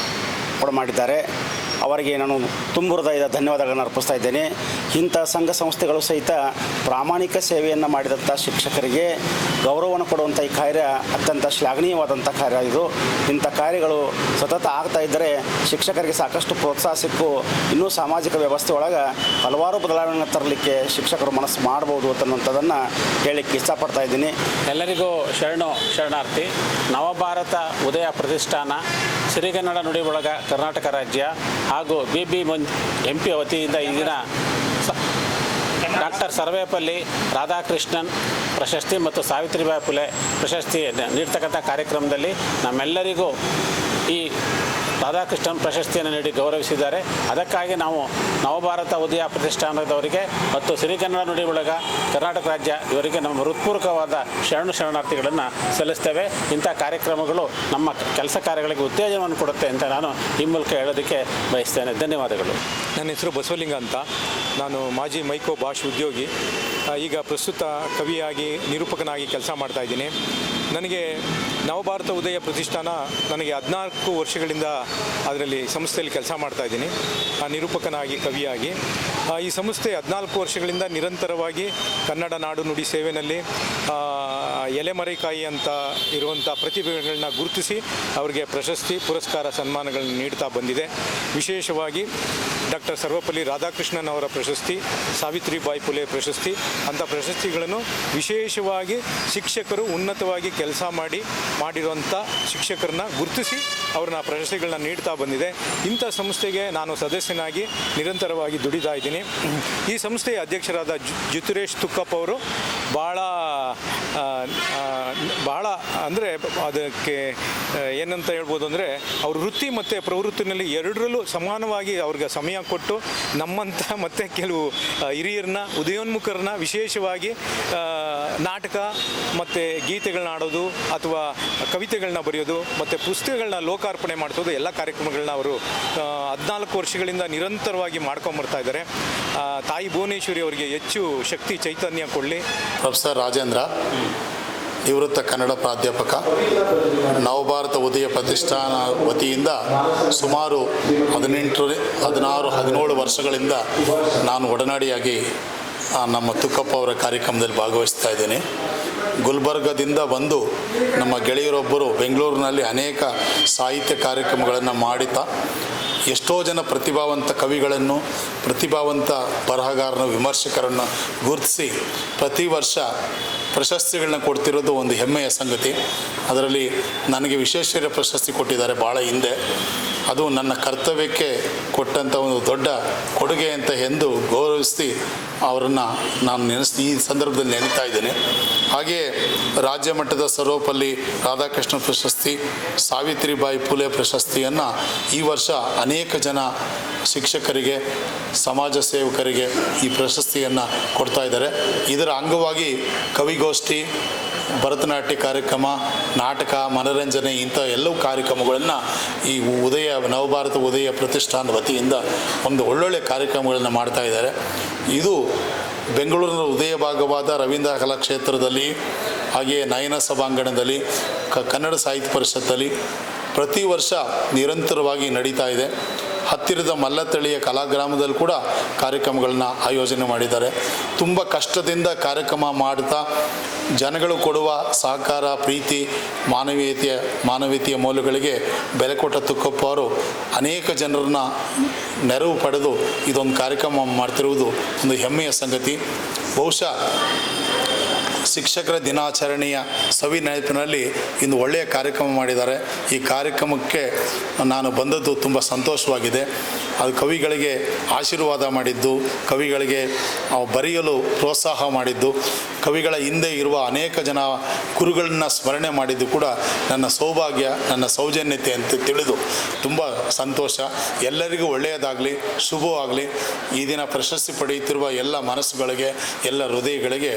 ಕೊಡಮಾಡಿದ್ದಾರೆ. ಅವರಿಗೆ ನಾನು ತುಂಬ ಹೃದಯದ ಧನ್ಯವಾದಗಳನ್ನು ಅರ್ಪಿಸ್ತಾ ಇದ್ದೇನೆ. ಇಂಥ ಸಂಘ ಸಂಸ್ಥೆಗಳು ಸಹಿತ ಪ್ರಾಮಾಣಿಕ ಸೇವೆಯನ್ನು ಮಾಡಿದಂಥ ಶಿಕ್ಷಕರಿಗೆ ಗೌರವವನ್ನು ಕೊಡುವಂಥ ಈ ಕಾರ್ಯ ಅತ್ಯಂತ ಶ್ಲಾಘನೀಯವಾದಂಥ ಕಾರ್ಯ ಇದು. ಇಂಥ ಕಾರ್ಯಗಳು ಸತತ ಆಗ್ತಾ ಇದ್ದರೆ ಶಿಕ್ಷಕರಿಗೆ ಸಾಕಷ್ಟು ಪ್ರೋತ್ಸಾಹ ಸಿಕ್ಕು ಇನ್ನೂ ಸಾಮಾಜಿಕ ವ್ಯವಸ್ಥೆ ಒಳಗೆ ಹಲವಾರು ಬದಲಾವಣೆ ತರಲಿಕ್ಕೆ ಶಿಕ್ಷಕರು ಮನಸ್ಸು ಮಾಡ್ಬೋದು ಅನ್ನುವಂಥದ್ದನ್ನು ಹೇಳಲಿಕ್ಕೆ ಇಷ್ಟಪಡ್ತಾ ಇದ್ದೀನಿ. ಎಲ್ಲರಿಗೂ ಶರಣಾರ್ಥಿ. ನವಭಾರತ ಉದಯ ಪ್ರತಿಷ್ಠಾನ, ಸಿರಿಗನ್ನಡ ನುಡಿ ಬಳಗ ಕರ್ನಾಟಕ ರಾಜ್ಯ ಹಾಗೂ BB MP ವತಿಯಿಂದ ಈ ದಿನ ಡಾಕ್ಟರ್ ಸರ್ವೇಪಲ್ಲಿ ರಾಧಾಕೃಷ್ಣನ್ ಪ್ರಶಸ್ತಿ ಮತ್ತು ಸಾವಿತ್ರಿಬಾಯಿ ಫುಲೆ ಪ್ರಶಸ್ತಿ ನೀಡ್ತಕ್ಕಂಥ ಕಾರ್ಯಕ್ರಮದಲ್ಲಿ ನಮ್ಮೆಲ್ಲರಿಗೂ ಈ ರಾಧಾಕೃಷ್ಣನ್ ಪ್ರಶಸ್ತಿಯನ್ನು ನೀಡಿ ಗೌರವಿಸಿದ್ದಾರೆ. ಅದಕ್ಕಾಗಿ ನಾವು ನವಭಾರತ ಉದಯ ಪ್ರತಿಷ್ಠಾನದವರಿಗೆ ಮತ್ತು ಸಿರಿಗನ್ನಡ ನುಡಿ ಬಳಗ ಕರ್ನಾಟಕ ರಾಜ್ಯ ಇವರಿಗೆ ನಮ್ಮ ಹೃತ್ಪೂರ್ವಕವಾದ ಶರಣಾರ್ಥಿಗಳನ್ನು ಸಲ್ಲಿಸ್ತೇವೆ. ಇಂಥ ಕಾರ್ಯಕ್ರಮಗಳು ನಮ್ಮ ಕೆಲಸ ಕಾರ್ಯಗಳಿಗೆ ಉತ್ತೇಜನವನ್ನು ಕೊಡುತ್ತೆ ಅಂತ ನಾನು ಈ ಮೂಲಕ ಹೇಳೋದಕ್ಕೆ ಬಯಸ್ತೇನೆ. ಧನ್ಯವಾದಗಳು. ನನ್ನ ಹೆಸರು ಬಸವಲಿಂಗ ಅಂತ. ನಾನು ಮಾಜಿ ಮೈಕೋ ಭಾಷ್ ಉದ್ಯೋಗಿ. ಈಗ ಪ್ರಸ್ತುತ ಕವಿಯಾಗಿ ನಿರೂಪಕನಾಗಿ ಕೆಲಸ ಮಾಡ್ತಾಯಿದ್ದೀನಿ. ನನಗೆ ನವಭಾರತ ಉದಯ ಪ್ರತಿಷ್ಠಾನ ನನಗೆ 14 ವರ್ಷಗಳಿಂದ ಅದರಲ್ಲಿ ಸಂಸ್ಥೆಯಲ್ಲಿ ಕೆಲಸ ಮಾಡ್ತಾಯಿದ್ದೀನಿ, ನಿರೂಪಕನಾಗಿ ಕವಿಯಾಗಿ. ಈ ಸಂಸ್ಥೆ 14 ವರ್ಷಗಳಿಂದ ನಿರಂತರವಾಗಿ ಕನ್ನಡ ನಾಡು ನುಡಿ ಸೇವೆಯಲ್ಲಿ ಎಲೆಮರೆಕಾಯಿ ಅಂತ ಇರುವಂಥ ಪ್ರತಿಭೆಗಳನ್ನ ಗುರುತಿಸಿ ಅವರಿಗೆ ಪ್ರಶಸ್ತಿ, ಪುರಸ್ಕಾರ, ಸನ್ಮಾನಗಳನ್ನು ನೀಡ್ತಾ ಬಂದಿದೆ. ವಿಶೇಷವಾಗಿ ಡಾಕ್ಟರ್ ಸರ್ವಪಲ್ಲಿ ರಾಧಾಕೃಷ್ಣನ್ ಅವರ ಪ್ರಶಸ್ತಿ, ಸಾವಿತ್ರಿಬಾಯಿ ಫುಲೆ ಪ್ರಶಸ್ತಿ ಅಂಥ ಪ್ರಶಸ್ತಿಗಳನ್ನು ವಿಶೇಷವಾಗಿ ಶಿಕ್ಷಕರು ಉನ್ನತವಾಗಿ ಕೆಲಸ ಮಾಡಿರುವಂಥ ಶಿಕ್ಷಕರನ್ನ ಗುರುತಿಸಿ ಅವ್ರನ್ನ ಪ್ರಶಸ್ತಿಗಳನ್ನ ನೀಡ್ತಾ ಬಂದಿದೆ. ಇಂಥ ಸಂಸ್ಥೆಗೆ ನಾನು ಸದಸ್ಯನಾಗಿ ನಿರಂತರವಾಗಿ ದುಡಿತಾ ಇದ್ದೀನಿ. ಈ ಸಂಸ್ಥೆಯ ಅಧ್ಯಕ್ಷರಾದ ಜ್ಯುತಿರೇಶ್ ತುಕ್ಕಪ್ಪ ಅವರು ಭಾಳ ಅಂದರೆ ಅದಕ್ಕೆ ಏನಂತ ಹೇಳ್ಬೋದು ಅಂದರೆ ಅವ್ರ ವೃತ್ತಿ ಮತ್ತು ಪ್ರವೃತ್ತಿನಲ್ಲಿ ಎರಡರಲ್ಲೂ ಸಮಾನವಾಗಿ ಅವ್ರಿಗೆ ಸಮಯ ಕೊಟ್ಟು ನಮ್ಮಂಥ ಮತ್ತು ಕೆಲವು ಹಿರಿಯರನ್ನ, ಉದಯೋನ್ಮುಖರನ್ನ ವಿಶೇಷವಾಗಿ ನಾಟಕ ಮತ್ತು ಗೀತೆಗಳನ್ನ ಆಡೋದು ಅಥವಾ ಕವಿತೆಗಳನ್ನ ಬರೆಯೋದು ಮತ್ತು ಪುಸ್ತಕಗಳನ್ನ ಲೋಕಾರ್ಪಣೆ ಮಾಡಿಸೋದು ಎಲ್ಲ ಕಾರ್ಯಕ್ರಮಗಳನ್ನ ಅವರು 14 ವರ್ಷಗಳಿಂದ ನಿರಂತರವಾಗಿ ಮಾಡ್ಕೊಂಬರ್ತಾ ಇದ್ದಾರೆ. ತಾಯಿ ಭುವನೇಶ್ವರಿ ಅವರಿಗೆ ಹೆಚ್ಚು ಶಕ್ತಿ ಚೈತನ್ಯ ಕೊಡಲಿ. ಪ್ರೊಫೆಸರ್ ರಾಜೇಂದ್ರ, ನಿವೃತ್ತ ಕನ್ನಡ ಪ್ರಾಧ್ಯಾಪಕ. ನವಭಾರತ ಉದಯ ಪ್ರತಿಷ್ಠಾನ ವತಿಯಿಂದ ಸುಮಾರು 17 ವರ್ಷಗಳಿಂದ ನಾನು ಒಡನಾಡಿಯಾಗಿ ನಮ್ಮ ತುಕ್ಕಪ್ಪ ಅವರ ಕಾರ್ಯಕ್ರಮದಲ್ಲಿ ಭಾಗವಹಿಸ್ತಾ ಇದ್ದೇನೆ. ಗುಲ್ಬರ್ಗದಿಂದ ಬಂದು ನಮ್ಮ ಗೆಳೆಯರೊಬ್ಬರು ಬೆಂಗಳೂರಿನಲ್ಲಿ ಅನೇಕ ಸಾಹಿತ್ಯ ಕಾರ್ಯಕ್ರಮಗಳನ್ನು ಮಾಡುತ್ತಾ ಎಷ್ಟೋ ಜನ ಪ್ರತಿಭಾವಂತ ಕವಿಗಳನ್ನು, ಪ್ರತಿಭಾವಂತ ಬರಹಗಾರನ, ವಿಮರ್ಶಕರನ್ನು ಗುರುತಿಸಿ ಪ್ರತಿ ವರ್ಷ ಪ್ರಶಸ್ತಿಗಳನ್ನ ಕೊಡ್ತಿರೋದು ಒಂದು ಹೆಮ್ಮೆಯ ಸಂಗತಿ. ಅದರಲ್ಲಿ ನನಗೆ ವಿಶ್ವೇಶ್ವರಯ್ಯ ಪ್ರಶಸ್ತಿ ಕೊಟ್ಟಿದ್ದಾರೆ ಭಾಳ ಹಿಂದೆ. ಅದು ನನ್ನ ಕರ್ತವ್ಯಕ್ಕೆ ಕೊಟ್ಟಂಥ ಒಂದು ದೊಡ್ಡ ಕೊಡುಗೆ ಅಂತ ಎಂದು ಗೌರವಿಸಿ ಅವರನ್ನು ನಾನು ಈ ಸಂದರ್ಭದಲ್ಲಿ ನೆನೀತಾ ಇದ್ದೇನೆ. ಹಾಗೆಯೇ ರಾಜ್ಯ ಮಟ್ಟದ ಸರ್ವಪಲ್ಲಿ ರಾಧಾಕೃಷ್ಣ ಪ್ರಶಸ್ತಿ, ಸಾವಿತ್ರಿಬಾಯಿ ಫುಲೆ ಪ್ರಶಸ್ತಿಯನ್ನು ಈ ವರ್ಷ ಅನೇಕ ಜನ ಶಿಕ್ಷಕರಿಗೆ, ಸಮಾಜ ಸೇವಕರಿಗೆ ಈ ಪ್ರಶಸ್ತಿಯನ್ನು ಕೊಡ್ತಾ ಇದ್ದಾರೆ. ಇದರ ಅಂಗವಾಗಿ ಕವಿಗೋಷ್ಠಿ, ಭರತನಾಟ್ಯ ಕಾರ್ಯಕ್ರಮ, ನಾಟಕ, ಮನೋರಂಜನೆ ಇಂಥ ಎಲ್ಲವೂ ಕಾರ್ಯಕ್ರಮಗಳನ್ನು ಈ ನವಭಾರತ ಉದಯ ಪ್ರತಿಷ್ಠಾನದ ವತಿಯಿಂದ ಒಂದು ಒಳ್ಳೊಳ್ಳೆ ಕಾರ್ಯಕ್ರಮಗಳನ್ನು ಮಾಡ್ತಾ ಇದ್ದಾರೆ. ಇದು ಬೆಂಗಳೂರಿನ ಹೃದಯ ಭಾಗವಾದ ರವೀಂದ್ರ ಕಲಾಕ್ಷೇತ್ರದಲ್ಲಿ, ಹಾಗೆಯೇ ನಯನ ಸಭಾಂಗಣದಲ್ಲಿ, ಕನ್ನಡ ಸಾಹಿತ್ಯ ಪರಿಷತ್ತಲ್ಲಿ ಪ್ರತಿ ವರ್ಷ ನಿರಂತರವಾಗಿ ನಡೀತಾ ಇದೆ. ಹತ್ತಿರದ ಮಲ್ಲತ್ತಳಿಯ ಕಲಾಗ್ರಾಮದಲ್ಲಿ ಕೂಡ ಕಾರ್ಯಕ್ರಮಗಳನ್ನ ಆಯೋಜನೆ ಮಾಡಿದ್ದಾರೆ. ತುಂಬ ಕಷ್ಟದಿಂದ ಕಾರ್ಯಕ್ರಮ ಮಾಡ್ತಾ ಜನಗಳು ಕೊಡುವ ಸಹಕಾರ, ಪ್ರೀತಿ, ಮಾನವೀಯತೆಯ ಮೌಲ್ಯಗಳಿಗೆ ಬೆಲೆ ಕೊಟ್ಟ ತುಕ್ಕಪ್ಪ ಅವರು ಅನೇಕ ಜನರನ್ನ ನೆರವು ಪಡೆದು ಇದೊಂದು ಕಾರ್ಯಕ್ರಮ ಮಾಡ್ತಿರುವುದು ಒಂದು ಹೆಮ್ಮೆಯ ಸಂಗತಿ. ಬಹುಶಃ ಶಿಕ್ಷಕರ ದಿನಾಚರಣೆಯ ಸವಿ ನೆನಪಿನಲ್ಲಿ ಇಂದು ಒಳ್ಳೆಯ ಕಾರ್ಯಕ್ರಮ ಮಾಡಿದ್ದಾರೆ. ಈ ಕಾರ್ಯಕ್ರಮಕ್ಕೆ ನಾನು ಬಂದದ್ದು ತುಂಬ ಸಂತೋಷವಾಗಿದೆ. ಅದು ಕವಿಗಳಿಗೆ ಆಶೀರ್ವಾದ ಮಾಡಿದ್ದು, ಕವಿಗಳಿಗೆ ಬರೆಯಲು ಪ್ರೋತ್ಸಾಹ ಮಾಡಿದ್ದು, ಕವಿಗಳ ಹಿಂದೆ ಇರುವ ಅನೇಕ ಜನ ಗುರುಗಳನ್ನ ಸ್ಮರಣೆ ಮಾಡಿದ್ದು ಕೂಡ ನನ್ನ ಸೌಭಾಗ್ಯ, ನನ್ನ ಸೌಜನ್ಯತೆ ಅಂತ ತಿಳಿದು ತುಂಬ ಸಂತೋಷ. ಎಲ್ಲರಿಗೂ ಒಳ್ಳೆಯದಾಗಲಿ, ಶುಭವಾಗಲಿ. ಈ ದಿನ ಪ್ರಶಸ್ತಿ ಪಡೆಯುತ್ತಿರುವ ಎಲ್ಲ ಮನಸ್ಸುಗಳಿಗೆ, ಎಲ್ಲ ಹೃದಯಗಳಿಗೆ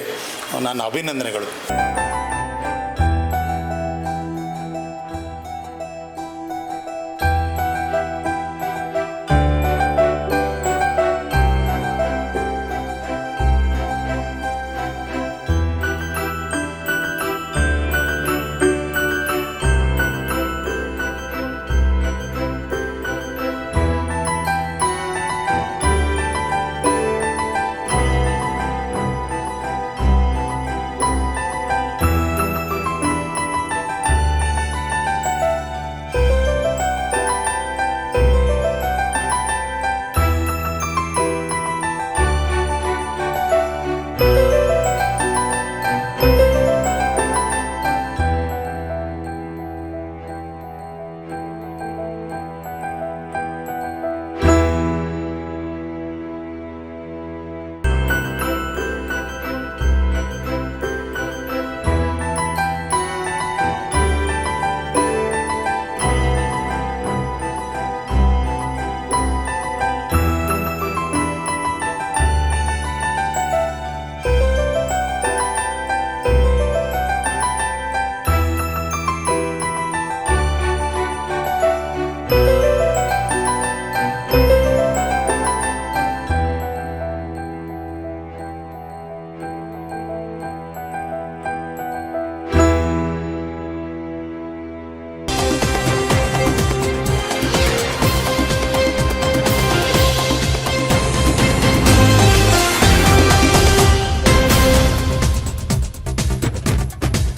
ನನ್ನ ಅಭಿನಂದನೆಗಳು.